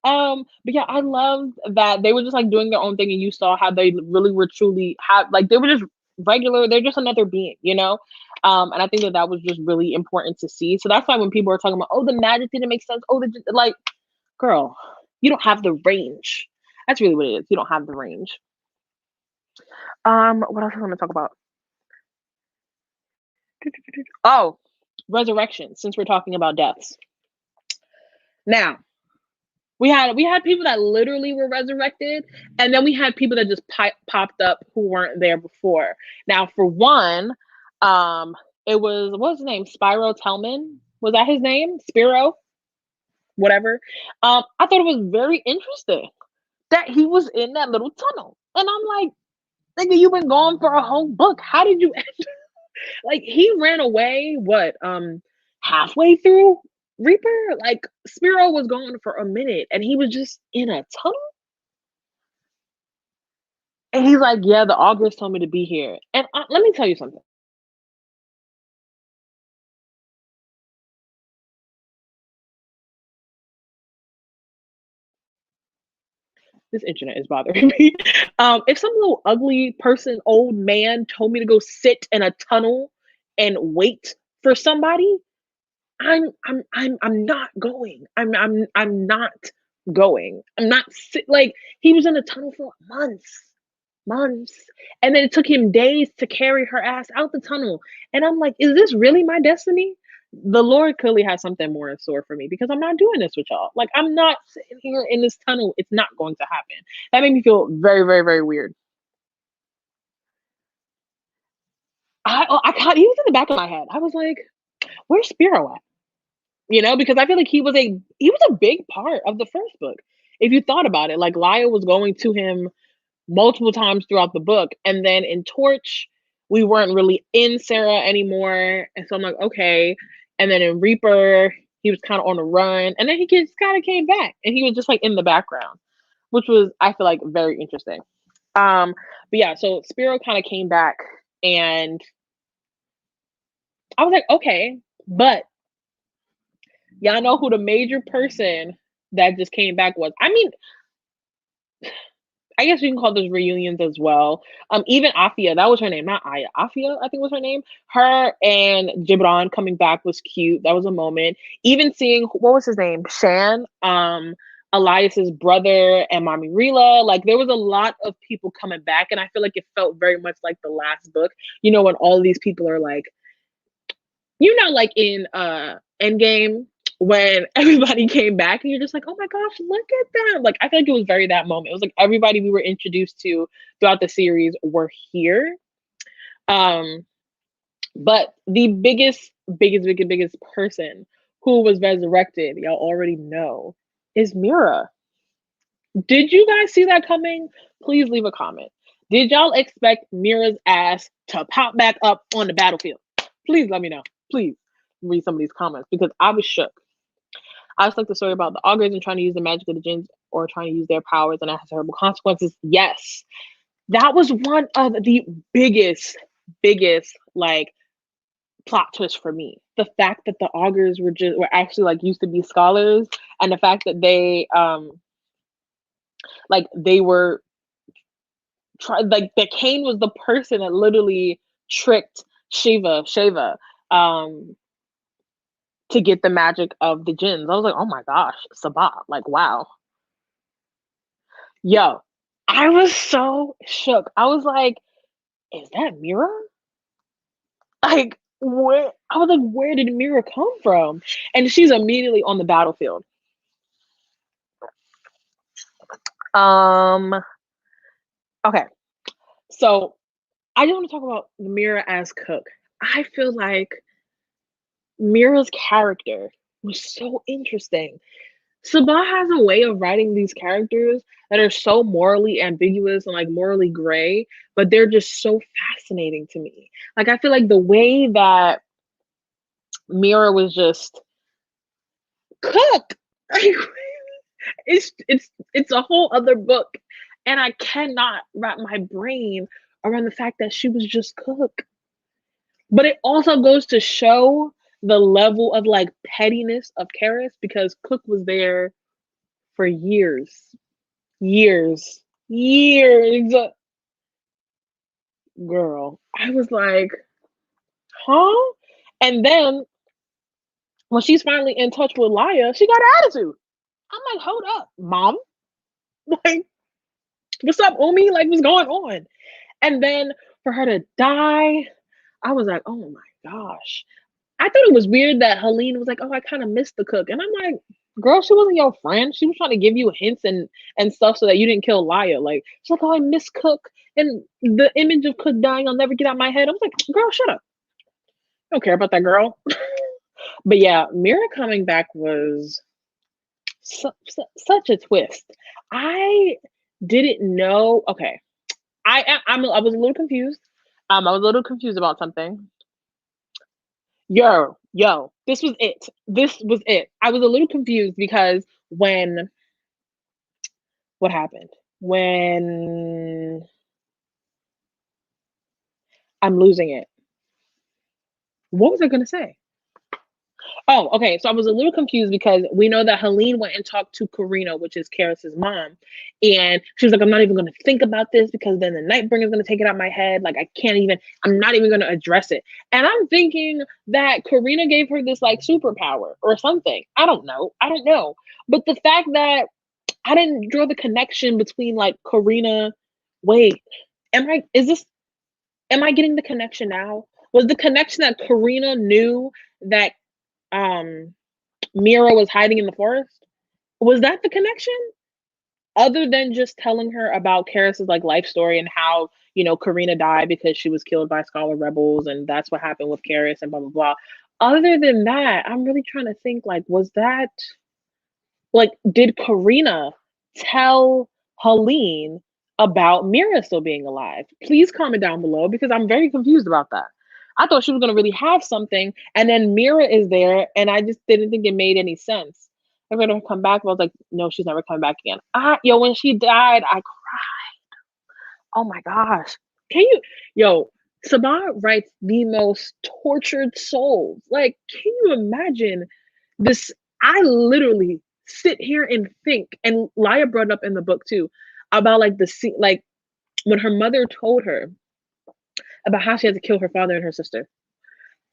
But yeah, I love that they were just like doing their own thing, and you saw how they really were truly like they were just regular. They're just another being. And I think that that was just really important to see. So that's why when people are talking about, oh, the magic didn't make sense. Oh, like, girl, you don't have the range. That's really what it is. You don't have the range. What else am I going to talk about? Oh, resurrection. Since we're talking about deaths, now we had people that literally were resurrected, and then we had people that just popped up who weren't there before. Now, for one, um, it was what's his name? Spyro Tillman. Was that his name? Spiro, whatever. I thought it was very interesting that he was in that little tunnel, and I'm like, nigga, you've been gone for a whole book. How did you like he ran away what halfway through Reaper? Like Spiro was gone for a minute and he was just in a tunnel. And he's like, yeah, the augurs told me to be here. And let me tell you something. This internet is bothering me. If some little ugly person, old man, told me to go sit in a tunnel and wait for somebody, I'm not going. I'm not going. I'm not like he was in a tunnel for months. Months. And then it took him days to carry her ass out the tunnel. And I'm like, is this really my destiny? The Lord clearly has something more in store for me because I'm not doing this with y'all. Like, I'm not sitting here in this tunnel. It's not going to happen. That made me feel very, very, very weird. He was in the back of my head. I was like, where's Spiro at? Because I feel like he was a big part of the first book. If you thought about it, like Laya was going to him multiple times throughout the book. And then in Torch, we weren't really in Sarah anymore. And so I'm like, okay. And then in Reaper, he was kind of on the run. And then he just kind of came back and he was just like in the background, which was, I feel like, very interesting. But yeah, so Spiro kind of came back and I was like, okay, but y'all know who the major person that just came back was. I mean, I guess we can call those reunions as well. Even Afia, that was her name, not Aya. Afia, I think was her name. Her and Gibran coming back was cute. That was a moment. Even seeing what was his name, Shan, Elias's brother, and Mommy Rila. Like there was a lot of people coming back, and I feel like it felt very much like the last book. When all of these people are like, like in Endgame when everybody came back and you're just like, oh my gosh, look at them. Like I feel like it was very that moment. It was like everybody we were introduced to throughout the series were here. Um, but the biggest person who was resurrected, y'all already know, is Mira. Did you guys see that coming? Please leave a comment. Did y'all expect Mira's ass to pop back up on the battlefield? Please let me know. Please read some of these comments because I was shook. I just like the story about the augurs and trying to use the magic of the jinns or trying to use their powers and that has terrible consequences. Yes. That was one of the biggest like plot twist for me. The fact that the augurs were actually like used to be scholars and the fact that they were like that Cain was the person that literally tricked Shiva to get the magic of the jinns. I was like, oh my gosh, Sabaa, like wow. Yo, I was so shook. I was like, is that Mira? Like where I was like, where did Mira come from? And she's immediately on the battlefield. Um okay. So I just want to talk about Mira as Cook. I feel like Mira's character was so interesting. Sabaa has a way of writing these characters that are so morally ambiguous and like morally gray, but they're just so fascinating to me. Like I feel like the way that Mira was just Cook. Like, it's a whole other book, and I cannot wrap my brain around the fact that she was just Cook. But it also goes to show the level of like pettiness of Karis because Cook was there for years, years, years. Girl, I was like, huh? And then when she's finally in touch with Laya, she got an attitude. I'm like, hold up, mom. Like, what's up, Umi? Like, what's going on? And then for her to die, I was like, oh my gosh. I thought it was weird that Helene was like, oh, I kind of missed the Cook. And I'm like, girl, she wasn't your friend. She was trying to give you hints and stuff so that you didn't kill Laya. Like, she's like, oh, I miss Cook. And the image of Cook dying, I'll never get out of my head. I was like, girl, shut up. I don't care about that girl. But yeah, Mira coming back was such a twist. I didn't know. Okay, I was a little confused. I was a little confused about something. Yo, this was it. This was it. I was a little confused because when what happened? When I'm losing it. What was I gonna say? Oh, okay. So I was a little confused because we know that Helene went and talked to Karina, which is Karis's mom, and she was like, "I'm not even going to think about this because then the Nightbringer is going to take it out of my head. Like I can't even. I'm not even going to address it." And I'm thinking that Karina gave her this like superpower or something. I don't know. I don't know. But the fact that I didn't draw the connection between like Karina. Wait, am I? Is this? Am I getting the connection now? Was the connection that Karina knew that um Mira was hiding in the forest? Was that the connection? Other than just telling her about Karis's like life story and how, Karina died because she was killed by Scholar rebels and that's what happened with Karis and blah blah blah. Other than that, I'm really trying to think like was that like did Karina tell Helene about Mira still being alive? Please comment down below because I'm very confused about that. I thought she was gonna really have something, and then Mira is there, and I just didn't think it made any sense. I'm gonna come back, but I was like, no, she's never coming back again. When she died, I cried. Oh my gosh. Can you, yo, Sabaa writes the most tortured souls. Like, can you imagine this? I literally sit here and think, and Laya brought up in the book too, about like the scene, like when her mother told her about how she had to kill her father and her sister.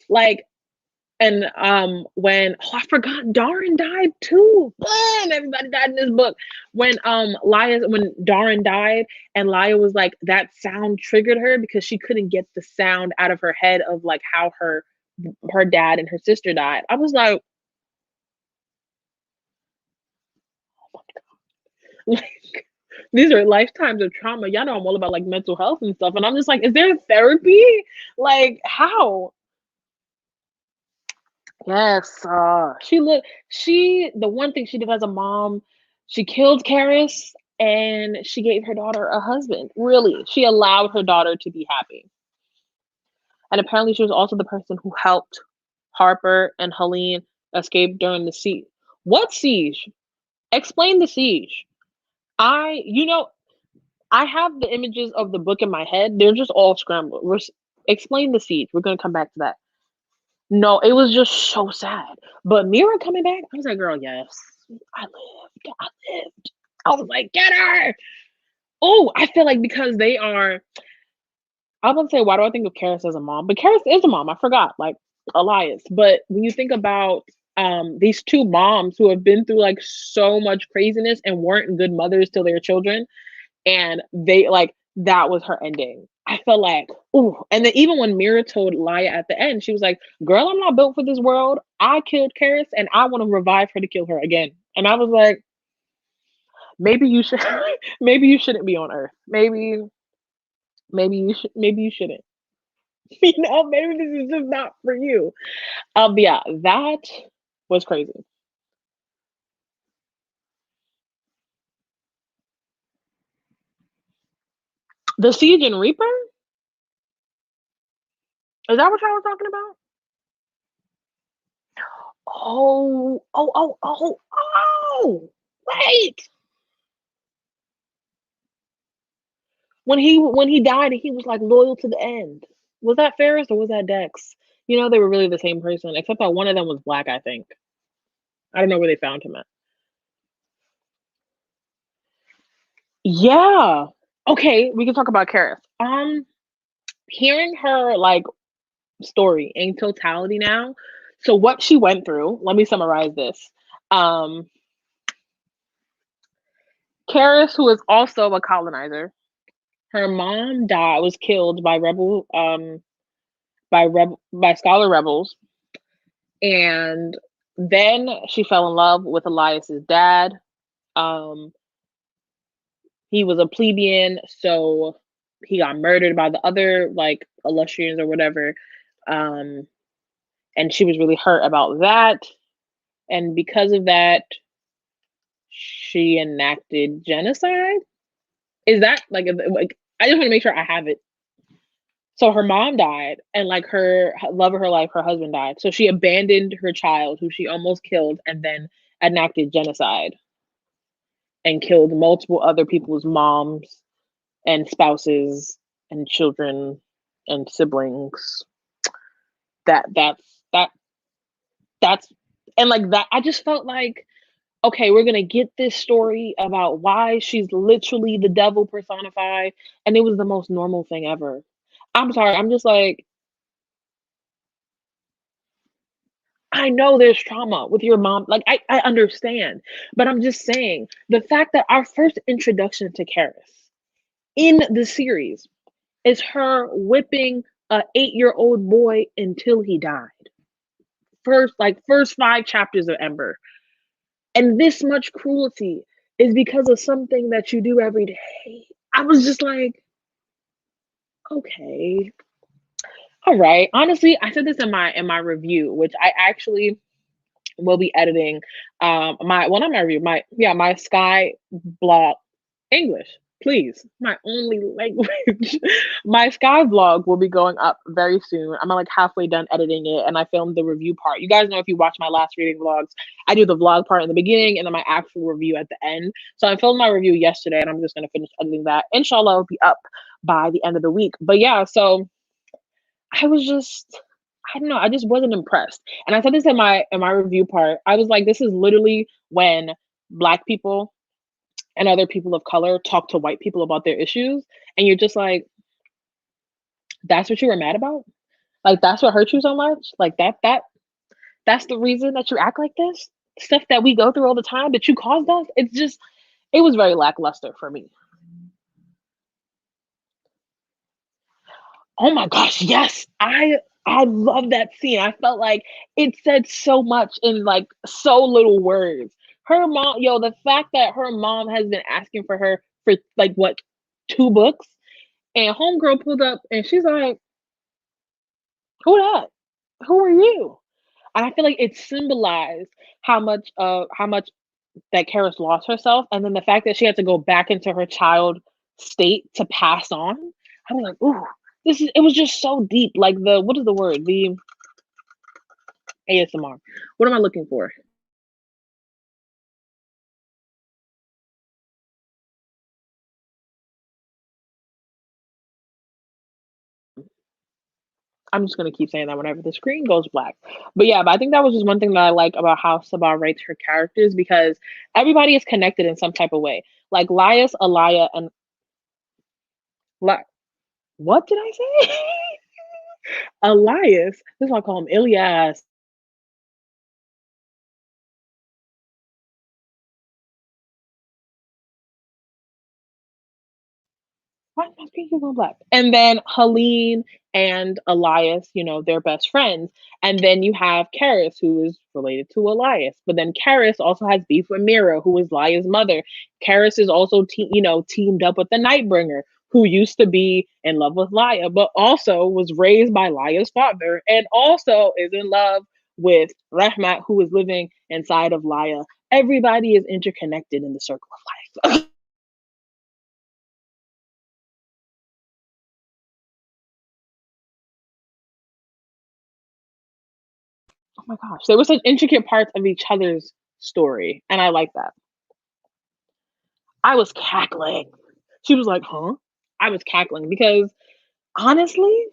Like, and when I forgot Darren died too. Boom, everybody died in this book. When Darren died and Laya was like that sound triggered her because she couldn't get the sound out of her head of like how her dad and her sister died. I was like, like these are lifetimes of trauma. Y'all know I'm all about like mental health and stuff. And I'm just like, is there therapy? Like how? Yes, the one thing she did as a mom, she killed Karis and she gave her daughter a husband. Really, she allowed her daughter to be happy. And apparently, she was also the person who helped Harper and Helene escape during the siege. What siege? Explain the siege. I, you know, I have the images of the book in my head. They're just all scrambled. Explain the siege. We're gonna come back to that. No, it was just so sad. But Mira coming back, I was like, girl, yes, I lived. I lived. I was like, get her. Oh, I feel like because they are, I was gonna say, why do I think of Karis as a mom? But Karis is a mom. I forgot, like Elias. But when you think about these two moms who have been through like so much craziness and weren't good mothers to their children, and they like that was her ending. I felt like, ooh. And then even when Mira told Laya at the end, she was like, girl, I'm not built for this world. I killed Karis and I want to revive her to kill her again. And I was like, maybe you should maybe you shouldn't be on Earth. Maybe maybe you shouldn't. Maybe this is just not for you. Yeah, that was crazy. The Siege and Reaper? Is that what y'all was talking about? Oh! Wait! When he died, he was like loyal to the end. Was that Ferris or was that Dex? They were really the same person, except that one of them was black, I think. I don't know where they found him at. Yeah. Okay, we can talk about Karis. Hearing her like story in totality now. So what she went through, let me summarize this. Um Karis, who is also a colonizer, her mom was killed by by scholar rebels, and then she fell in love with Elias's dad. Um he was a plebeian, so he got murdered by the other like illustrians or whatever. Um and she was really hurt about that, and because of that she enacted genocide. Is that like I just want to make sure I have it. So her mom died, and like her love of her life, her husband died. So she abandoned her child, who she almost killed, and then enacted genocide and killed multiple other people's moms and spouses and children and siblings. That that's and like that. I just felt like, okay, we're gonna get this story about why she's literally the devil personified, and it was the most normal thing ever. I'm sorry, I'm just like, I know there's trauma with your mom. Like I understand, but I'm just saying the fact that our first introduction to Karis in the series is her whipping a 8-year-old boy until he died. First 5 chapters of Ember, and this much cruelty is because of something that you do every day. I was just like, okay, all right. Honestly, I said this in my review, which I actually will be editing. My well, not my review, my Sky blog English. Please, my only language. My Sky vlog will be going up very soon. I'm like halfway done editing it, and I filmed the review part. You guys know, if you watch my last reading vlogs, I do the vlog part in the beginning and then my actual review at the end. So I filmed my review yesterday, and I'm just gonna finish editing that. Inshallah, it'll be up by the end of the week. But yeah, so I was just, I don't know, I just wasn't impressed. And I said this in my review part. I was like, this is literally when black people and other people of color talk to white people about their issues, and you're just like, that's what you were mad about? Like that's what hurt you so much? Like that's the reason that you act like this? Stuff that we go through all the time that you caused us? It was very lackluster for me. Oh my gosh, yes. I love that scene. I felt like it said so much in like so little words. Her mom, yo, the fact that her mom has been asking for her for like what, 2 books, and homegirl pulled up and she's like, "Who that? Who are you?" And I feel like it symbolized how much that Karis lost herself, and then the fact that she had to go back into her child state to pass on. I was like, ooh, it was just so deep. Like what is the word? The ASMR. What am I looking for? I'm just gonna keep saying that whenever the screen goes black. But yeah, but I think that was just one thing that I like about how Sabaa writes her characters, because everybody is connected in some type of way. Like Lias, Alaya, and La- what did I say? Elias. This is why I call him Ilias. Why is my screen keep going black? And then Helene and Elias, they're best friends. And then you have Karis, who is related to Elias. But then Karis also has beef with Mira, who is Lia's mother. Karis is also teamed up with the Nightbringer, who used to be in love with Laya, but also was raised by Laya's father, and also is in love with Rahmat, who is living inside of Laya. Everybody is interconnected in the circle of life. Oh my gosh, they were such intricate parts of each other's story, and I like that. I was cackling. She was like, "Huh?" I was cackling because honestly,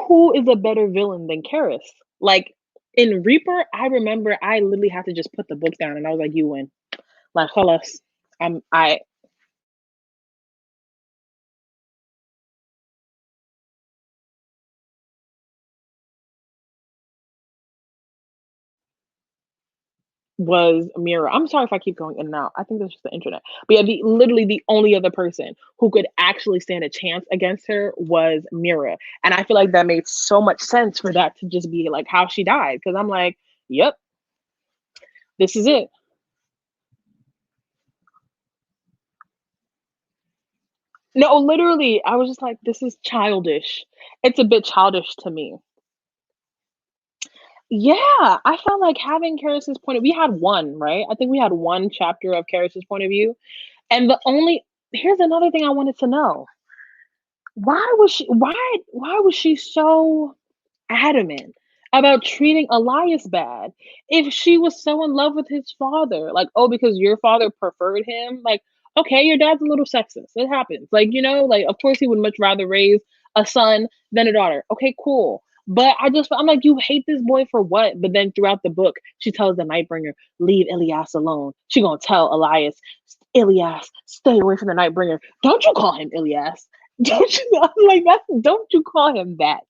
who is a better villain than Karis? Like in Reaper, I remember I literally had to just put the book down and I was like, "You win." Like, us. I was Mira. I'm sorry if I keep going in and out. I think that's just the internet. But yeah, literally the only other person who could actually stand a chance against her was Mira. And I feel like that made so much sense for that to just be like how she died. Cause I'm like, yep, this is it. No, literally, I was just like, this is childish. It's a bit childish to me. Yeah, I felt like having Karis's point of we had one, right? I think we had one chapter of Karis's point of view. And the only here's another thing I wanted to know. Why was she so adamant about treating Elias bad if she was so in love with his father? Like, oh, because your father preferred him? Like, okay, your dad's a little sexist. It happens. Like, like of course he would much rather raise a son than a daughter. Okay, cool. But I'm like, you hate this boy for what? But then throughout the book, she tells the Nightbringer, leave Elias alone. She gonna tell Elias, Elias, stay away from the Nightbringer. Don't you call him Elias. Don't you? I'm like, don't you call him that?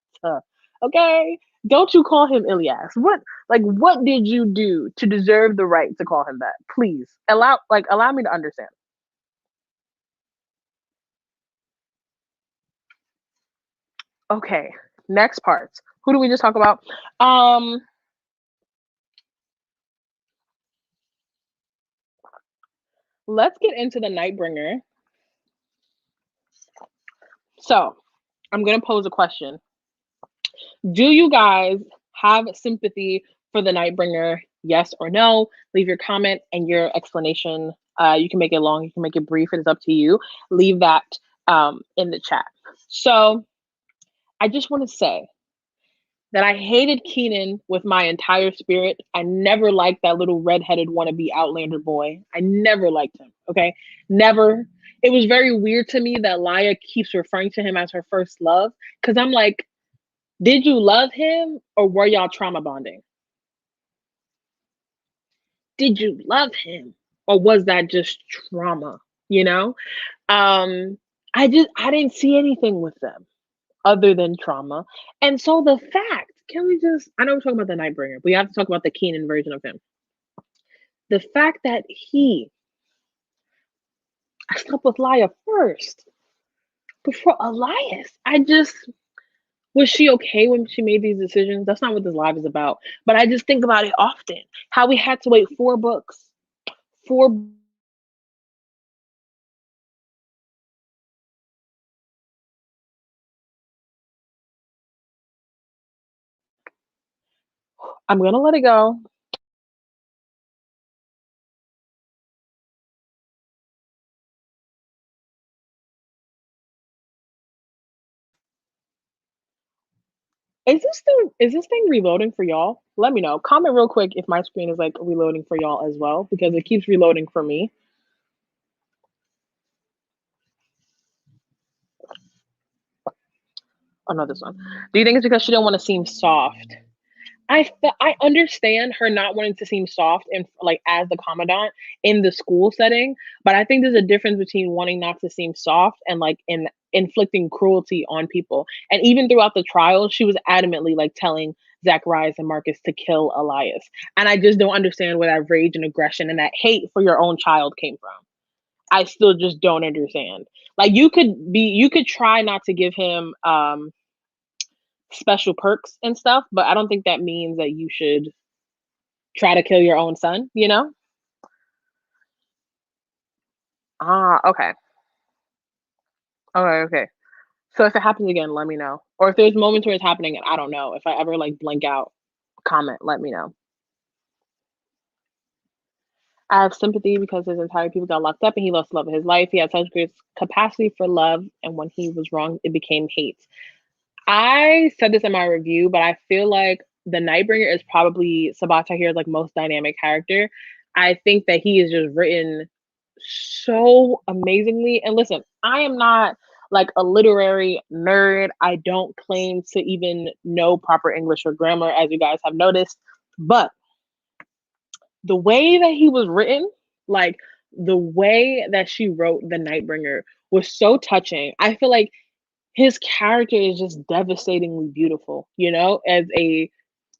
Okay? Don't you call him Ilyas. What did you do to deserve the right to call him that? Please. Allow me to understand. Okay. Next part. Who do we just talk about? Um let's get into the Nightbringer. So, I'm going to pose a question. Do you guys have sympathy for the Nightbringer? Yes or no? Leave your comment and your explanation. You can make it long, you can make it brief. It is up to you. Leave that in the chat. So, I just want to say that I hated Keenan with my entire spirit. I never liked that little redheaded wannabe Outlander boy. I never liked him. Okay. Never. It was very weird to me that Laya keeps referring to him as her first love. Cause I'm like, did you love him or were y'all trauma bonding? Did you love him or was that just trauma? You know? Um, I didn't see anything with them other than trauma. And so the fact, can we just I know we're talking about the Nightbringer, but we have to talk about the Keenan version of him. The fact that I slept with Laya first before Elias. Was she okay when she made these decisions? That's not what this live is about. But I just think about it often. How we had to wait 4 books. Four I'm gonna let it go. Is this thing reloading for y'all? Let me know. Comment real quick if my screen is like reloading for y'all as well, because it keeps reloading for me. Oh no, this one. Do you think it's because she don't want to seem soft? I understand her not wanting to seem soft and like as the commandant in the school setting, but I think there's a difference between wanting not to seem soft and like in inflicting cruelty on people. And even throughout the trial, she was adamantly like telling Zacharias and Marcus to kill Elias. And I just don't understand where that rage and aggression and that hate for your own child came from. I still just don't understand. Like you could try not to give him special perks and stuff, but I don't think that means that you should try to kill your own son, you know? Ah, okay. Okay. So if it happens again, let me know. Or if there's moments where it's happening and I don't know, if I ever like blank out, comment, let me know. I have sympathy because his entire people got locked up and he lost love of his life. He had such great capacity for love, and when he was wrong, it became hate. I said this in my review, but I feel like the Nightbringer is probably Sabaa Tahir's like most dynamic character. I think that he is just written so amazingly. And listen, I am not like a literary nerd. I don't claim to even know proper English or grammar, as you guys have noticed. But the way that he was written, like the way that she wrote the Nightbringer was so touching. I feel like his character is just devastatingly beautiful, you know, as a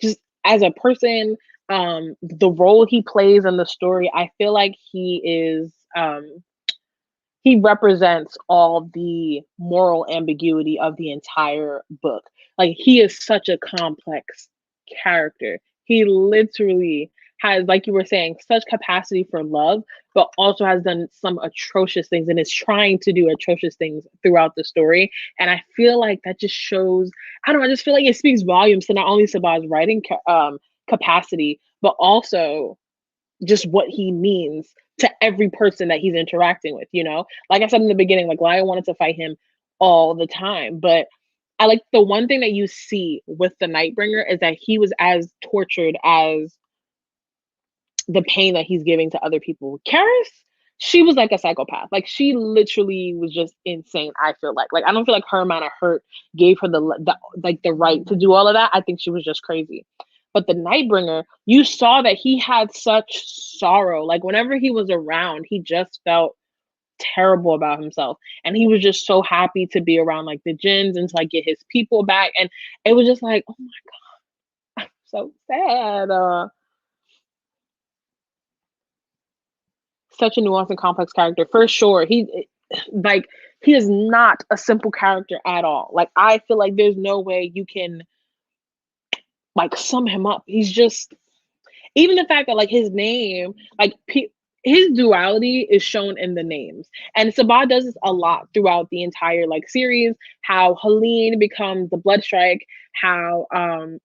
just as a person, the role he plays in the story, I feel like he represents all the moral ambiguity of the entire book. Like he is such a complex character. He literally has, like you were saying, such capacity for love, but also has done some atrocious things and is trying to do atrocious things throughout the story. And I feel like that just shows, I don't know, I just feel like it speaks volumes to not only Sabah's writing capacity, but also just what he means to every person that he's interacting with, you know? Like I said in the beginning, like Lyle wanted to fight him all the time. But I like the one thing that you see with the Nightbringer is that he was as tortured as the pain that he's giving to other people. Karis, she was like a psychopath. Like she literally was just insane. I feel like I don't feel like her amount of hurt gave her the like the right to do all of that. I think she was just crazy. But the Nightbringer, you saw that he had such sorrow. Like whenever he was around, he just felt terrible about himself, and he was just so happy to be around like the jinns and to like get his people back. And it was just like, oh my god, so sad. Such a nuanced and complex character for sure. Like he is not a simple character at all. Like I feel like there's no way you can like sum him up. He's just, even the fact that like his name, like his duality is shown in the names. And Sabah does this a lot throughout the entire like series. How Helene becomes the Bloodstrike, how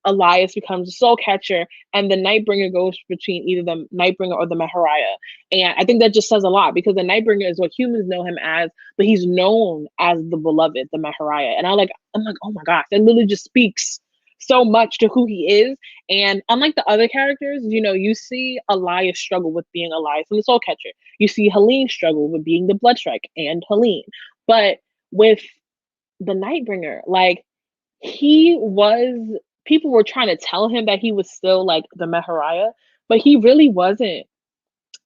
Elias becomes the Soul Catcher, and the Nightbringer goes between either the Nightbringer or the Mahariah. And I think that just says a lot because the Nightbringer is what humans know him as, but he's known as the beloved, the Mahariah. And I'm like, oh my gosh, that literally just speaks so much to who he is. And unlike the other characters, you know, you see Elias struggle with being Elias and the Soul Catcher. You see Helene struggle with being the Bloodstrike and Helene. But with the Nightbringer, like he was, people were trying to tell him that he was still like the Mahariah, but he really wasn't.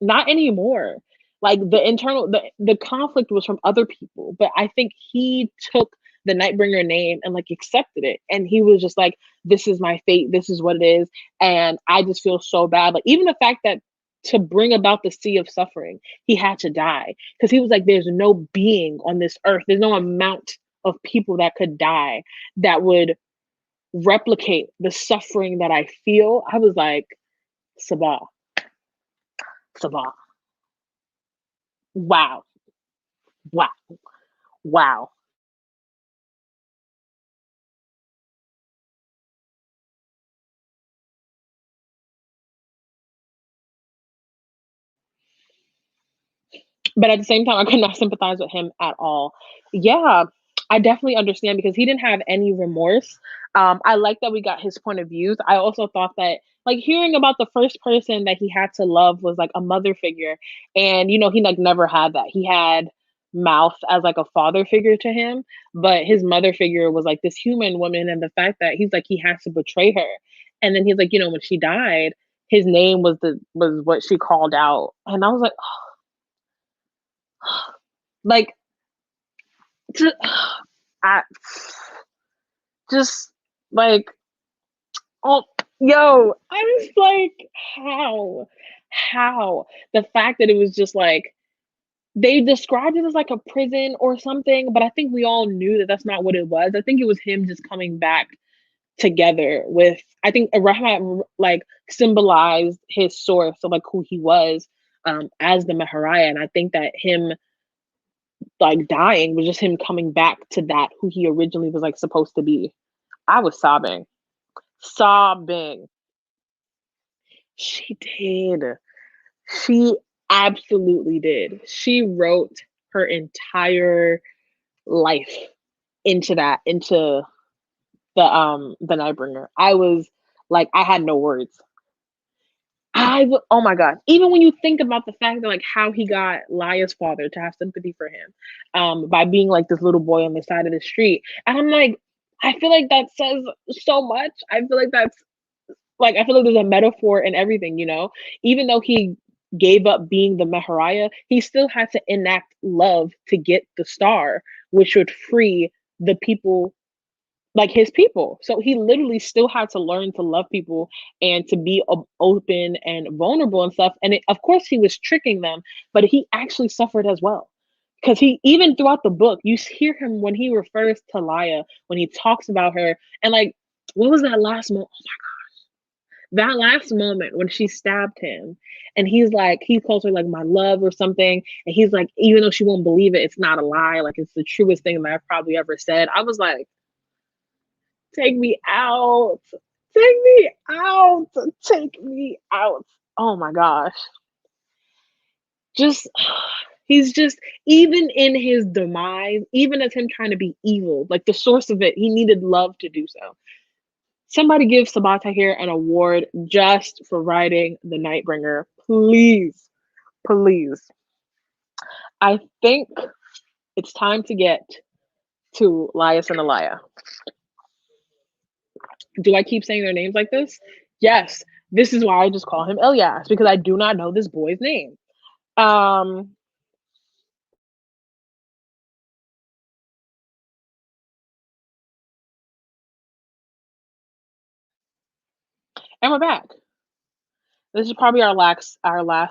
Not anymore. Like the conflict was from other people, but I think he took the Nightbringer name and like accepted it. And he was just like, this is my fate, this is what it is. And I just feel so bad. Like even the fact that to bring about the sea of suffering, he had to die. Because he was like, there's no being on this earth, there's no amount of people that could die that would replicate the suffering that I feel. I was like, Sabah, Sabah. Wow. Wow. Wow. But at the same time, I could not sympathize with him at all. Yeah, I definitely understand because he didn't have any remorse. I like that we got his point of views. I also thought that like hearing about the first person that he had to love was like a mother figure. And you know, he like never had that. He had Mouth as like a father figure to him, but his mother figure was like this human woman, and the fact that he's like he has to betray her. And then he's like, you know, when she died, his name was what she called out. And I was like, just, I just like, oh, yo, I was like, how, how the fact that it was just like they described it as like a prison or something, but I think we all knew that that's not what it was. I think it was him just coming back together with. I think Rahmat like symbolized his source of like who he was as the Mahariah, and I think that him like dying was just him coming back to that who he originally was like supposed to be. I was sobbing. Sobbing. She did. She absolutely did. She wrote her entire life into the Nightbringer. I was like, I had no words. Oh my god. Even when you think about the fact that like how he got Laya's father to have sympathy for him, by being like this little boy on the side of the street. And I'm like, I feel like that says so much. I feel like that's like I feel like there's a metaphor in everything, you know? Even though he gave up being the Maharaja, he still had to enact love to get the star, which would free the people like his people. So he literally still had to learn to love people and to be open and vulnerable and stuff. And of course, he was tricking them, but he actually suffered as well. Because he, even throughout the book, you hear him when he refers to Laya, when he talks about her, and like, what was that last moment? Oh my gosh. That last moment when she stabbed him, and he's like, he calls her like my love or something. And he's like, even though she won't believe it, it's not a lie. Like, it's the truest thing that I've probably ever said. I was like, take me out. Take me out. Take me out. Oh my gosh. Just, he's just, even in his demise, even as him trying to be evil, like the source of it, he needed love to do so. Somebody give Sabaa Tahir an award just for writing The Nightbringer. Please. Please. I think it's time to get to Lias and Elia. Do I keep saying their names like this? Yes. This is why I just call him Ilyas, because I do not know this boy's name. And we're back. This is probably our last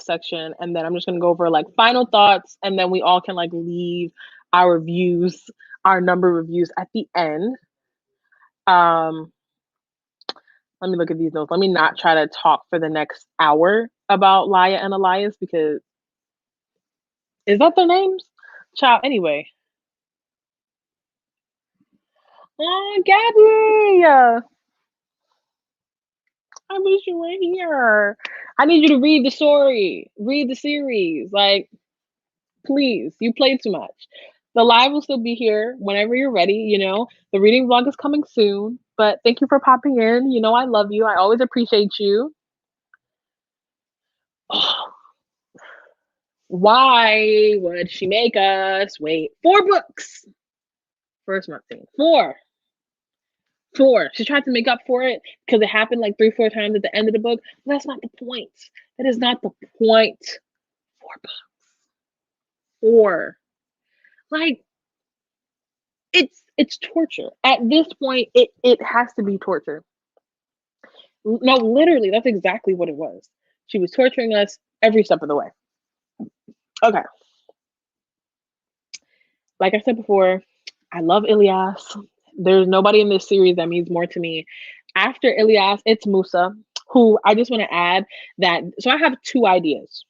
section, and then I'm just gonna go over like final thoughts, and then we all can like leave our reviews, our number reviews at the end. Um, let me look at these notes. Let me not try to talk for the next hour about Laya and Elias, because is that their names? Child, anyway. Oh, Gabby! I wish you were here. I need you to read the story, read the series. Like, please, you played too much. The live will still be here whenever you're ready. You know, the reading vlog is coming soon. But thank you for popping in. You know, I love you. I always appreciate you. Why would she make us wait 4 books? First month thing. Four. She tried to make up for it because it happened like 3-4 times at the end of the book. But that's not the point. That is not the point. 4 books. 4. Like, it's torture. At this point, it has to be torture. No, literally, that's exactly what it was. She was torturing us every step of the way. Okay. Like I said before, I love Ilyas. There's nobody in this series that means more to me. After Ilyas, it's Musa, who I just want to add that. So I have 2 ideas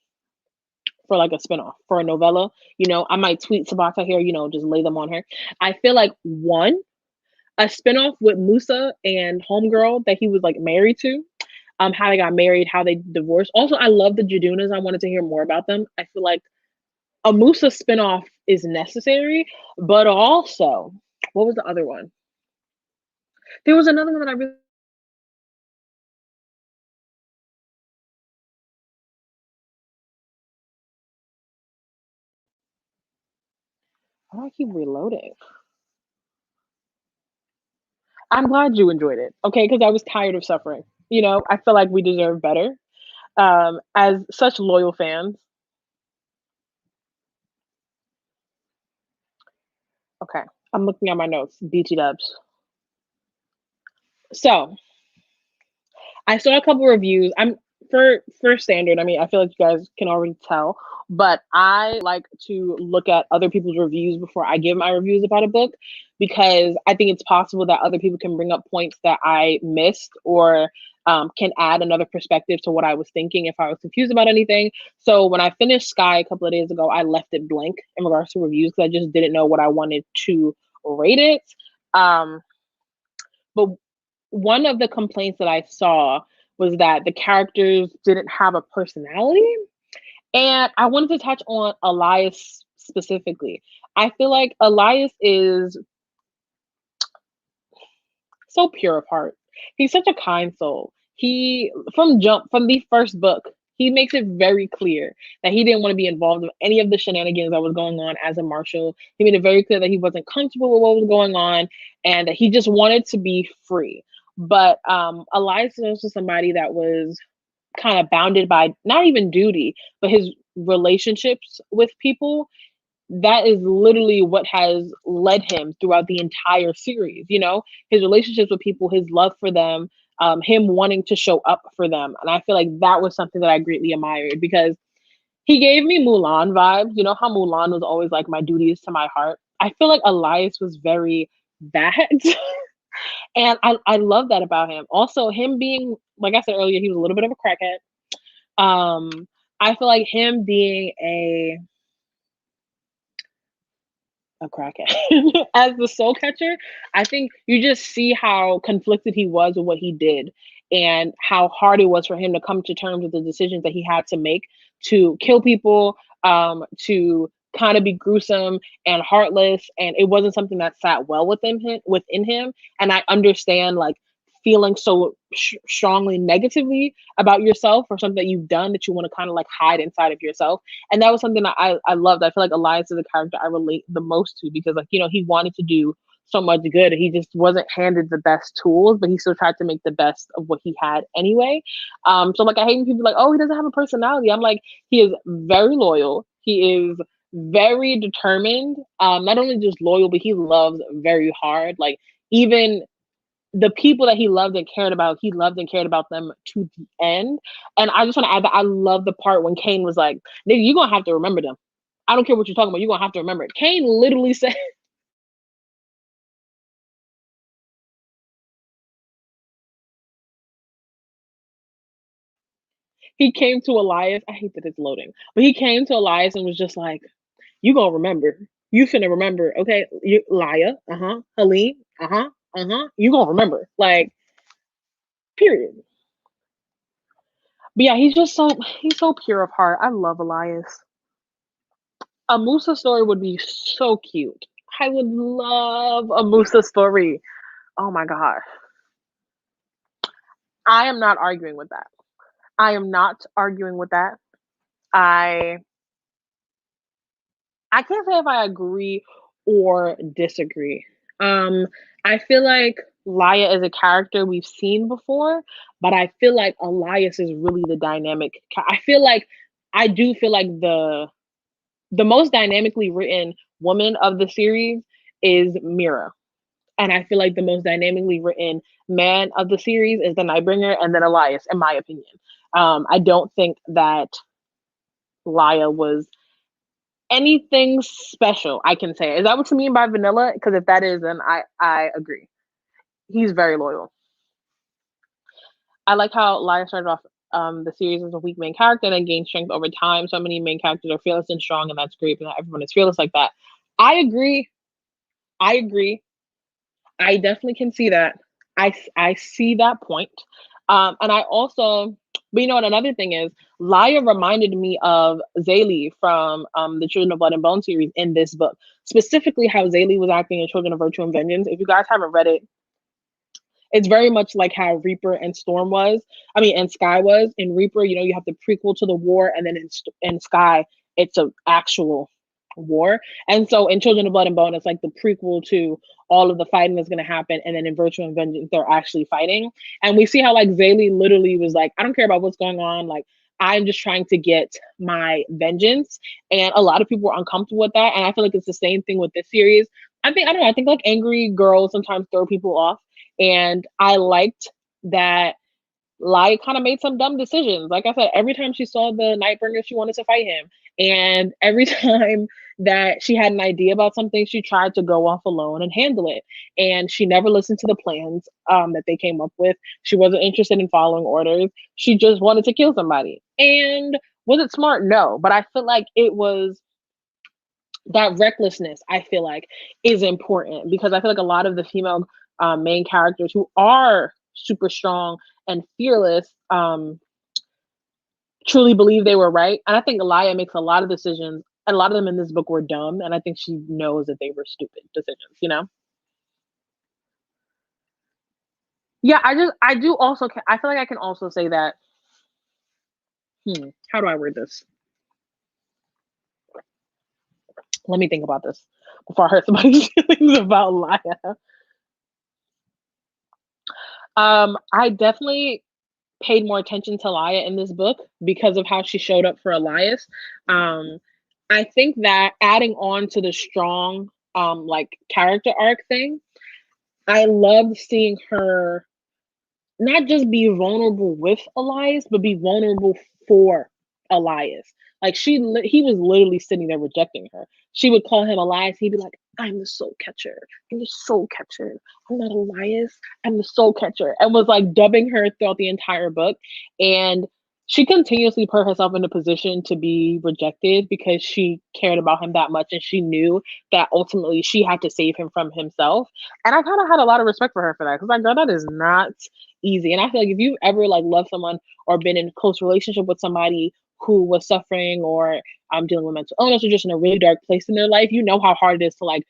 for like a spinoff for a novella. You know, I might tweet Sabaa Tahir, you know, just lay them on her. I feel like one, a spinoff with Musa and Homegirl that he was like married to. How they got married, how they divorced. Also, I love the Jadunas. I wanted to hear more about them. I feel like a Musa spinoff is necessary, but also, what was the other one? There was another one that I really. Why do I keep reloading? I'm glad you enjoyed it, okay? Because I was tired of suffering. You know, I feel like we deserve better. As such loyal fans. Okay, I'm looking at my notes. BT dubs. So I saw a couple reviews. I'm for standard. I mean, I feel like you guys can already tell, but I like to look at other people's reviews before I give my reviews about a book, because I think it's possible that other people can bring up points that I missed, or can add another perspective to what I was thinking if I was confused about anything. So when I finished Sky a couple of days ago, I left it blank in regards to reviews because I just didn't know what I wanted to rate it. But one of the complaints that I saw was that the characters didn't have a personality. And I wanted to touch on Elias specifically. I feel like Elias is so pure of heart. He's such a kind soul. He from the first book, he makes it very clear that he didn't want to be involved with any of the shenanigans that was going on as a marshal. He made it very clear that he wasn't comfortable with what was going on and that he just wanted to be free. But Elias is also somebody that was kind of bounded by not even duty, but his relationships with people. That is literally what has led him throughout the entire series. You know, his relationships with people, his love for them, him wanting to show up for them. And I feel like that was something that I greatly admired because he gave me Mulan vibes. You know how Mulan was always like, my duty is to my heart. I feel like Elias was very that. And I love that about him. Also, him being, like I said earlier, he was a little bit of a crackhead. I feel like him being a crackhead as the soul catcher, I think you just see how conflicted he was with what he did and how hard it was for him to come to terms with the decisions that he had to make to kill people, to kind of be gruesome and heartless, and it wasn't something that sat well within him. And I understand like feeling so strongly negatively about yourself or something that you've done that you want to kind of like hide inside of yourself. And that was something that I loved. I feel like Elias is a character I relate the most to because, like, you know, he wanted to do so much good. He just wasn't handed the best tools, but he still tried to make the best of what he had anyway. So like I hate when people are like, oh, he doesn't have a personality. I'm like, he is very loyal. He is very determined. Not only just loyal, but he loves very hard. Like even the people that he loved and cared about, he loved and cared about them to the end. And I just want to add that I love the part when Kane was like, nigga, you're going to have to remember them. I don't care what you're talking about. You're going to have to remember it. Kane literally said, he came to Elias. I hate that it's loading, but he came to Elias and was just like, you going to remember. You finna remember. Okay. You, Laya. Uh-huh. Helene. Uh-huh. Uh-huh. You going to remember. Like, period. But yeah, he's so pure of heart. I love Elias. A Musa story would be so cute. I would love a Musa story. Oh my god. I am not arguing with that. I am not arguing with that. I I can't say if I agree or disagree. Um, I feel like Laya is a character we've seen before, but I feel like Elias is really the dynamic. I feel like I do feel like the most dynamically written woman of the series is Mira. And I feel like the most dynamically written man of the series is the Nightbringer and then Elias, in my opinion. I don't think that Laya was anything special, I can say. Is that what you mean by vanilla? Because if that is, then I agree. He's very loyal. I like how Laya started off the series as a weak main character and then gained strength over time. So many main characters are fearless and strong, and that's great, but not everyone is fearless like that. I agree. I agree. I definitely can see that. I see that point. And I also, but you know what? Another thing is, Laya reminded me of Zaylee from the Children of Blood and Bone series in this book, specifically how Zaylee was acting in Children of Virtue and Vengeance. If you guys haven't read it, it's very much like how Reaper and Storm was. I mean, and Sky was. In Reaper, you know, you have the prequel to the war, and then in Sky, it's an actual war. And so in Children of Blood and Bone, it's like the prequel to all of the fighting that's going to happen. And then in Virtue and Vengeance, they're actually fighting. And we see how like Zaylee literally was like, I don't care about what's going on. Like, I'm just trying to get my vengeance. And a lot of people were uncomfortable with that. And I feel like it's the same thing with this series. I don't know, I think like angry girls sometimes throw people off. And I liked that Lai kind of made some dumb decisions. Like I said, every time she saw the Nightbringer, she wanted to fight him. And every time, that she had an idea about something, she tried to go off alone and handle it. And she never listened to the plans that they came up with. She wasn't interested in following orders. She just wanted to kill somebody. And was it smart? No. But I feel like it was that recklessness, I feel like, is important, because I feel like a lot of the female main characters who are super strong and fearless truly believe they were right. And I think Elia makes a lot of decisions, and a lot of them in this book were dumb, and I think she knows that they were stupid decisions, you know? Yeah, I do also, I feel like I can also say that, how do I word this? Let me think about this before I hurt somebody's feelings about Laya. I definitely paid more attention to Laya in this book because of how she showed up for Elias. I think that adding on to the strong like character arc thing, I loved seeing her not just be vulnerable with Elias, but be vulnerable for Elias. Like he was literally sitting there rejecting her. She would call him Elias. He'd be like, "I'm the soul catcher. I'm the soul catcher. I'm not Elias. I'm the soul catcher," and was like dubbing her throughout the entire book. And she continuously put herself in a position to be rejected because she cared about him that much, and she knew that ultimately she had to save him from himself. And I kind of had a lot of respect for her for that, because like, girl, that is not easy. And I feel like if you've ever like loved someone or been in a close relationship with somebody who was suffering or dealing with mental illness or just in a really dark place in their life, you know how hard it is to like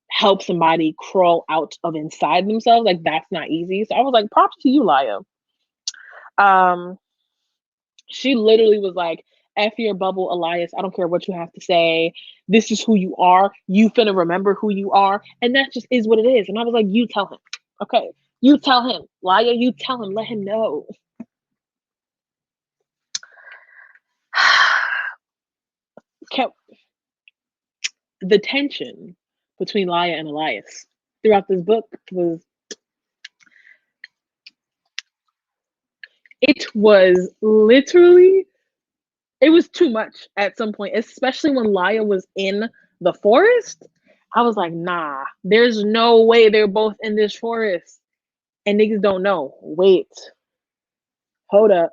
help somebody crawl out of inside themselves. Like that's not easy. So I was like, props to you, Laya. Um, she literally was like, F your bubble, Elias. I don't care what you have to say. This is who you are. You finna remember who you are. And that just is what it is. And I was like, you tell him. Okay. You tell him. Laya, you tell him. Let him know. Kept the tension between Laya and Elias throughout this book was literally, it was too much at some point, especially when Laya was in the forest. I was like, nah, there's no way they're both in this forest. And niggas don't know. Wait, hold up.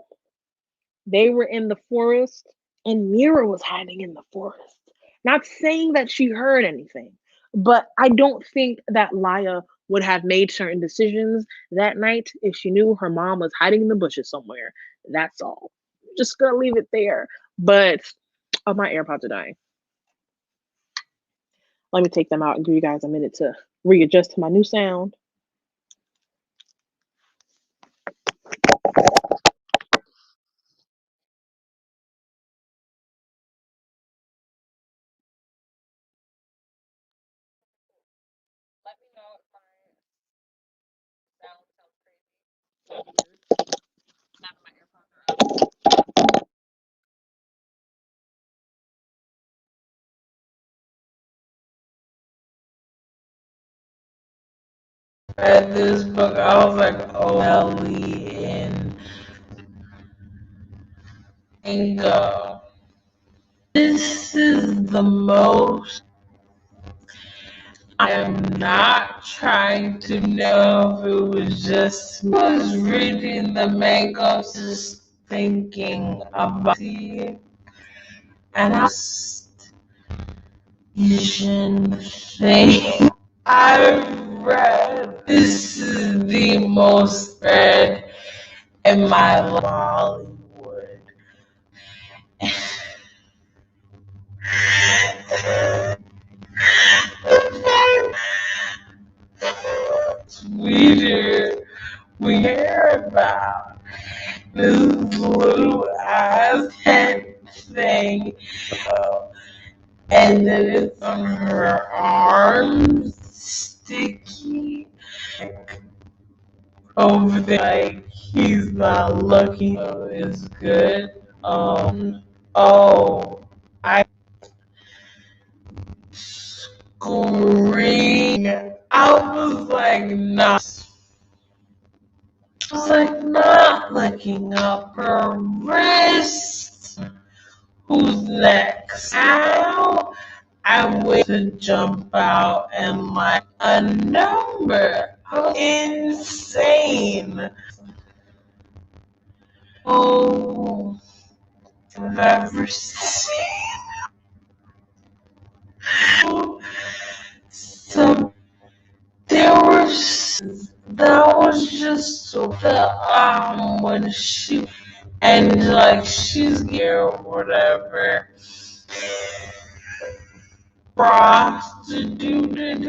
They were in the forest and Mira was hiding in the forest. Not saying that she heard anything, but I don't think that Laya would have made certain decisions that night if she knew her mom was hiding in the bushes somewhere. That's all. Just gonna leave it there. But oh, my AirPods are dying. Let me take them out and give you guys a minute to readjust to my new sound. Let me know if my sound sounds crazy. Now that my AirPods are out. Read this book, I was like, oh, Ellie and go. This is the most. I am not trying to know if it was just was reading the manga, just thinking about it, and I just vision thing I've read. This is the most read in my Bollywood. Twitter, we hear about this little ass head thing, and then it's on her arms, sticky, over there, like he's not looking, so it's good. Oh, I screamed. I was like, nah. I was like, not looking up her wrist. Who's next? Ow! I wait to jump out and like a number. Insane. Oh, I've ever seen. So there was that was just the when she and like she's here or whatever. Prostituted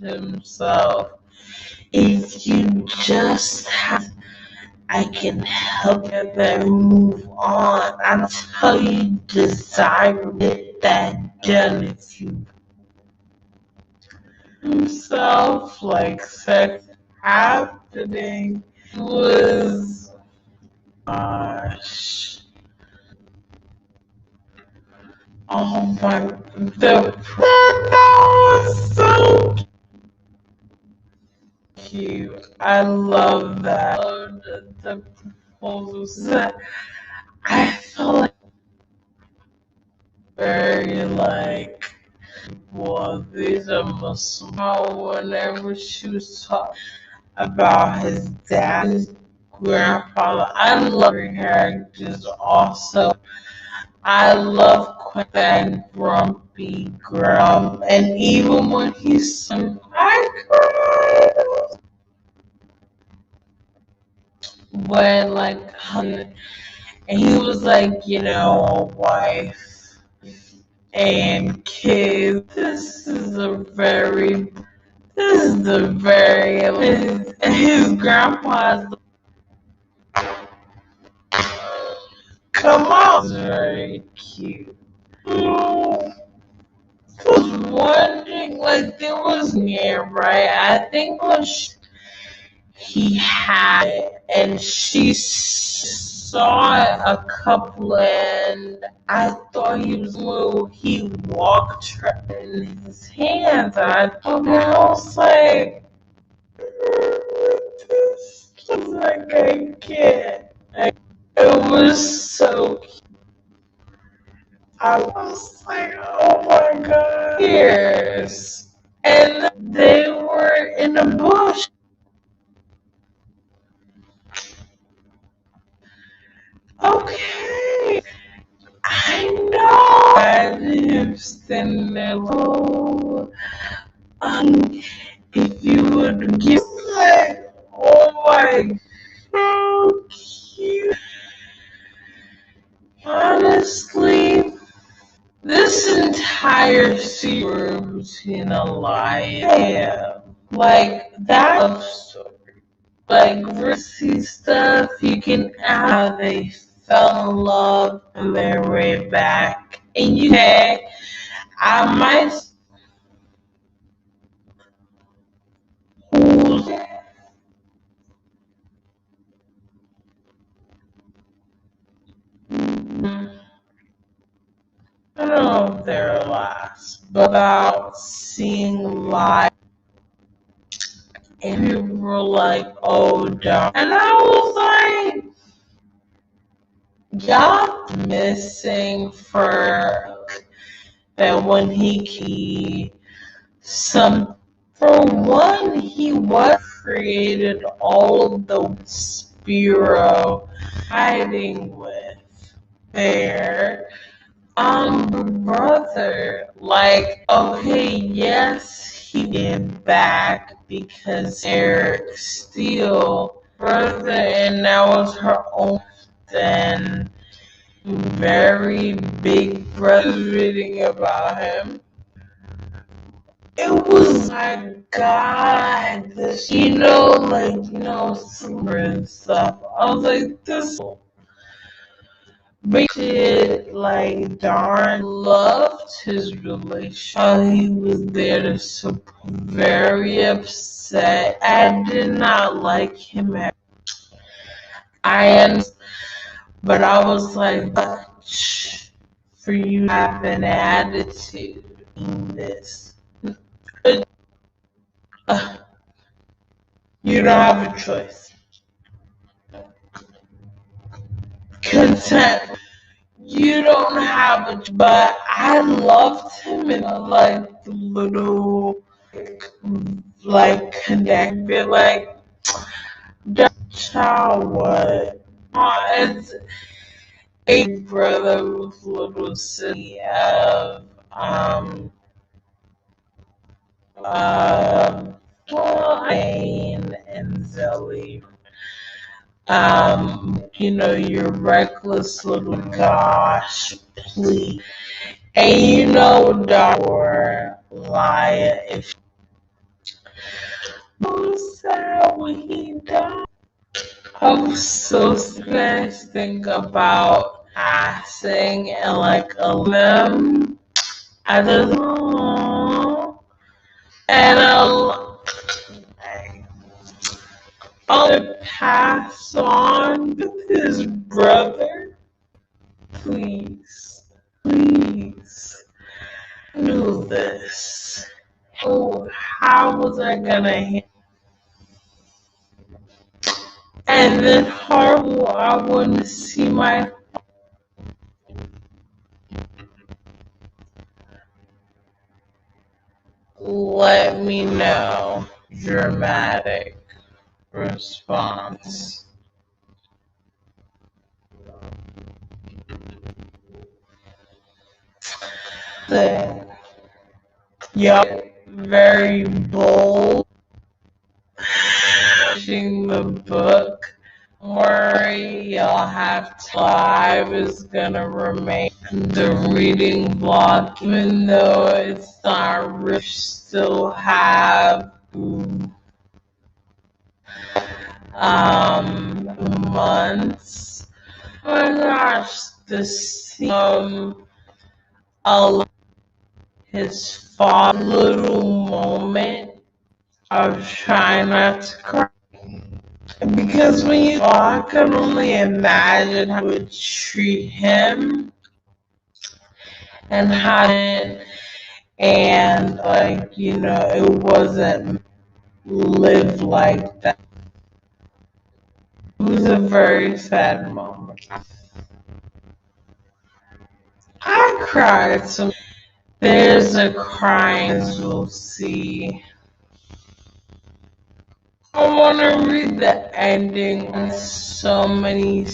himself. If you just have, I can help you then move on. I'll tell you desire get that done if you himself like sex happening was gosh. Oh my that was so cute. I love that. I love the proposals. I felt like very like well, these are Muslim. Whenever she was talking about his dad, his grandfather, I love her characters also. I love that grumpy grump, and even when he's sung, I cried. When like, and he was like, you know, a wife and kids. This is the very his grandpa's. Come on, very cute. I was wondering, like, there was right? I think when he had it, and she saw it a couple, and I thought he was little. He walked her in his hands, and I was like, this is like a kid. It was so cute. I was like, oh my god. Years. And they were in a bush. Okay. I know. And him standing there, oh, if you would give like, oh my, so cute. Honestly, this entire series between a lie, like that love story, like risky stuff. You can how they fell in love and their way back, and you say, I might. I don't know if they're last, but about seeing live, and people were like, "Oh, darn," and I was like, "Y'all missing for that when he some for one he was created all of the Spiro hiding with there." Brother, like, okay, yes, he did back because Eric Steele, brother, and that was her own. Then, very big brother reading about him. It was my God, this, summer and stuff. I was like, this. But like darn loved his relation. He was there to support. Very upset. I did not like him. I am, but I was like, much for you to have an attitude in this. You don't have a choice. Consent. you don't have a, but I loved him in like the little like connected like child what? It's a brother with little city of Jane and Zelle. You know, your reckless little gosh, please. And you know, or liar if sad when he died. I was so sad to think about passing and like a limb. I just and I'll pass on with his brother. Please, please do this. Oh, how was I gonna handle? And then horrible, I want to see my. Let me know. Dramatic response. Yup, very bold. Finishing the book. Don't worry, y'all have to. Live is gonna remain the reading block, even though it's not rich. Still have months. Oh my gosh, this his father little moment of trying not to cry. Because when you I can only imagine how it would treat him and how and like, you know, it wasn't lived like that. It was a very sad moment. I cried some. There's a crying, as you'll see. I want to read the ending on so many,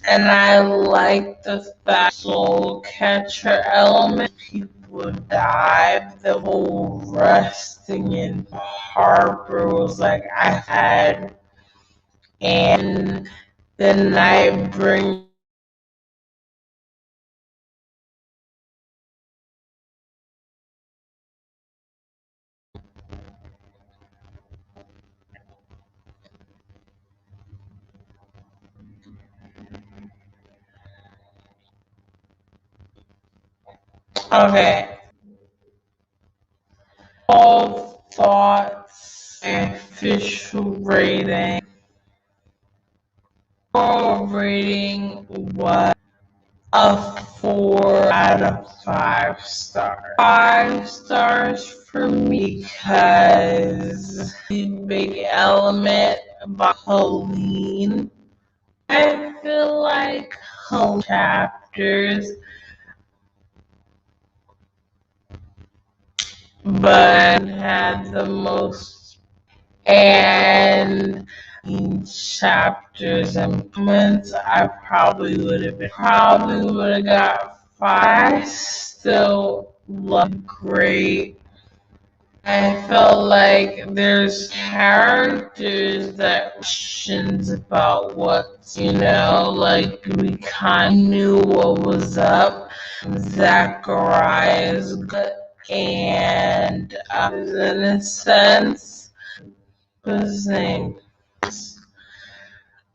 and I like the fact soul catcher element. People died. The whole resting in Harper was like I had, and the Nightbringer. Okay. All thoughts, official rating. Overall rating was a 4 out of 5 stars. 5 stars for me because the big element about Helene. I feel like Helene chapters, but had the most and chapters and moments I probably would have got 5. Still love great. I felt like there's characters that questions about what, you know, like we kind of knew what was up. Zachariah's good, and in a sense, his name.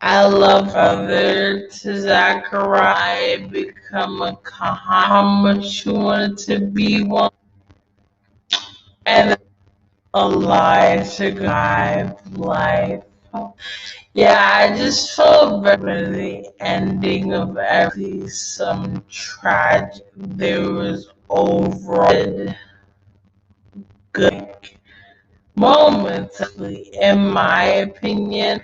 I love other to Zachariah become a how much you wanted to be one, and a lie to guide life. Yeah, I just felt better the ending of every some tragic. There was overall good moments, in my opinion.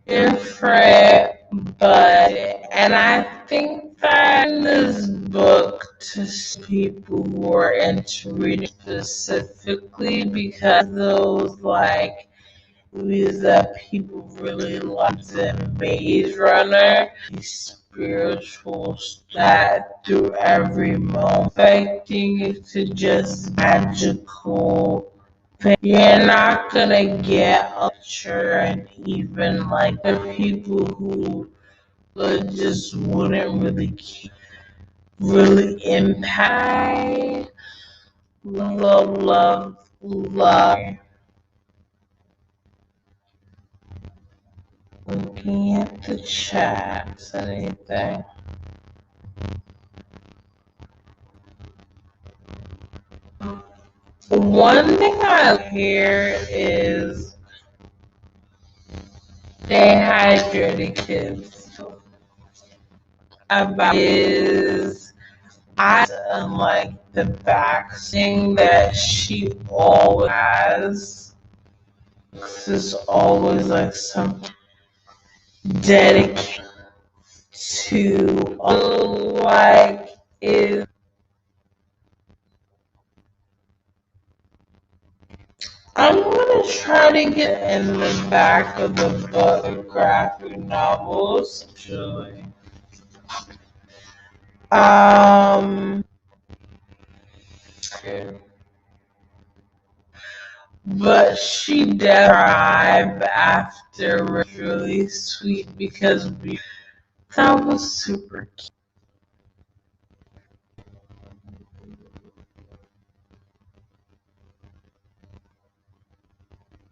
Different And I think that in this book, to people who are into reading specifically, because those like movies that people really love in Maze Runner, spiritual that through every moment, expecting it to just magical. You're not gonna get a picture, and even like the people who just wouldn't really impact. Love. Looking at the chats, anything. One thing I hear is dehydrated kids. About is I like the back thing that she always has. This is always like some dedicated to like is I'm gonna try to get in the back of the book graphic novels actually. But she died after really sweet because that was super cute.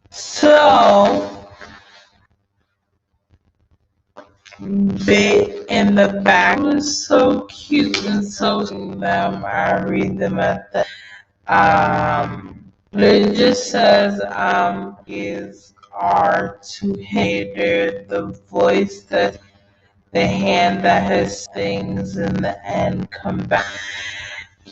So big in the back was so cute and so them. I read them at the it just says is our two-hander, the voice that the hand that has things in the end come back.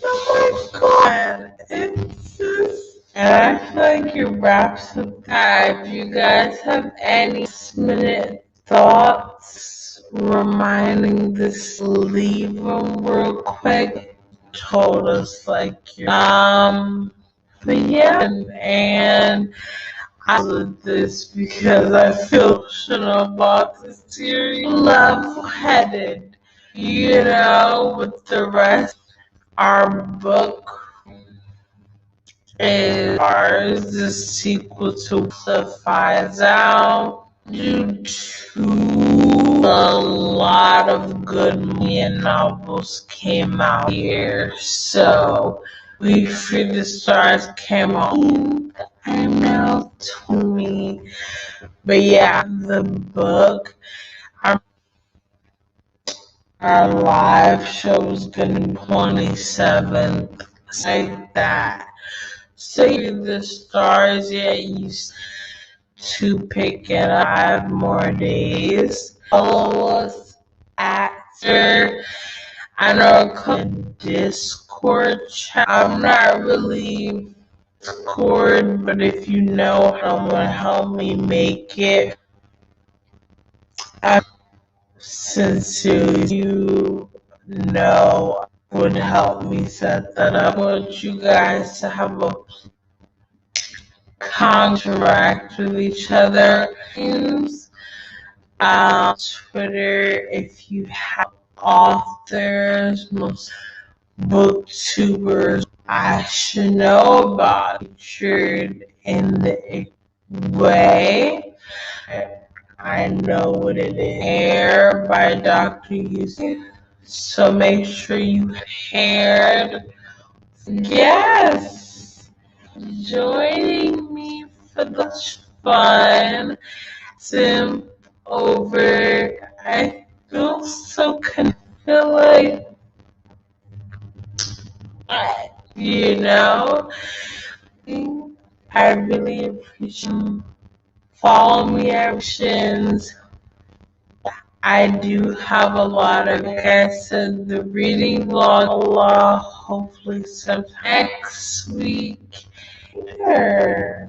Oh my god, it's just, and I feel like it wraps up that. If you guys have any minute thoughts reminding this, leave them real quick. Told us like but yeah, and I love this because I feel emotional about this series. Level-headed, with the rest. Our book is ours, the sequel to Files Out. Due to a lot of good novels came out here, so We Free the Stars came out. I know, 20. But yeah, the book, our live show is gonna be 27th, like that. So the stars, yeah, used to pick it up 5 more days. Follow us after. I know a Discord chat. I'm not really Discord, but if you know someone to help me make it, sincerely, you know, would help me set that up. I want you guys to have a contract with each other. Twitter, if you have authors, most booktubers I should know about, featured in the way. I know what it is. Air by Dr. Yusuf. So make sure you paired. Yes! Joining me for the fun. Sim over. I feel so feel like, I really appreciate follow me actions. I do have a lot of, like I said, the reading vlog, hopefully sometime next week. Sure.